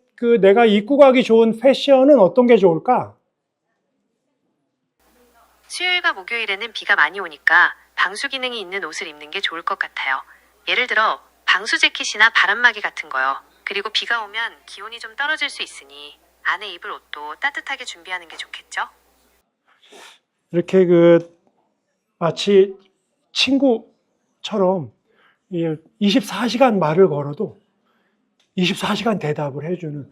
내가 입고 가기 좋은 패션은 어떤 게 좋을까?
수요일과 목요일에는 비가 많이 오니까 방수 기능이 있는 옷을 입는 게 좋을 것 같아요. 예를 들어 방수 재킷이나 바람막이 같은 거요. 그리고 비가 오면 기온이 좀 떨어질 수 있으니 안에 입을 옷도 따뜻하게 준비하는 게 좋겠죠?
이렇게 마치 친구처럼 24시간 말을 걸어도 24시간 대답을 해주는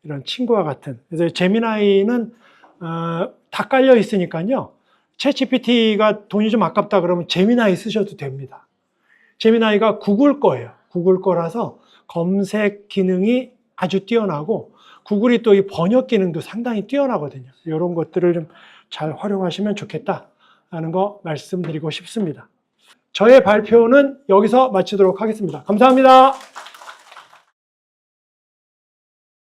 이런 친구와 같은. 그래서 제미나이는 다 깔려 있으니까요. 챗GPT가 돈이 좀 아깝다 그러면 제미나이 쓰셔도 됩니다. 제미나이가 구글 거예요. 구글 거라서 검색 기능이 아주 뛰어나고 구글이 또 이 번역 기능도 상당히 뛰어나거든요. 이런 것들을 좀 잘 활용하시면 좋겠다라는 거 말씀드리고 싶습니다. 저의 발표는 여기서 마치도록 하겠습니다. 감사합니다.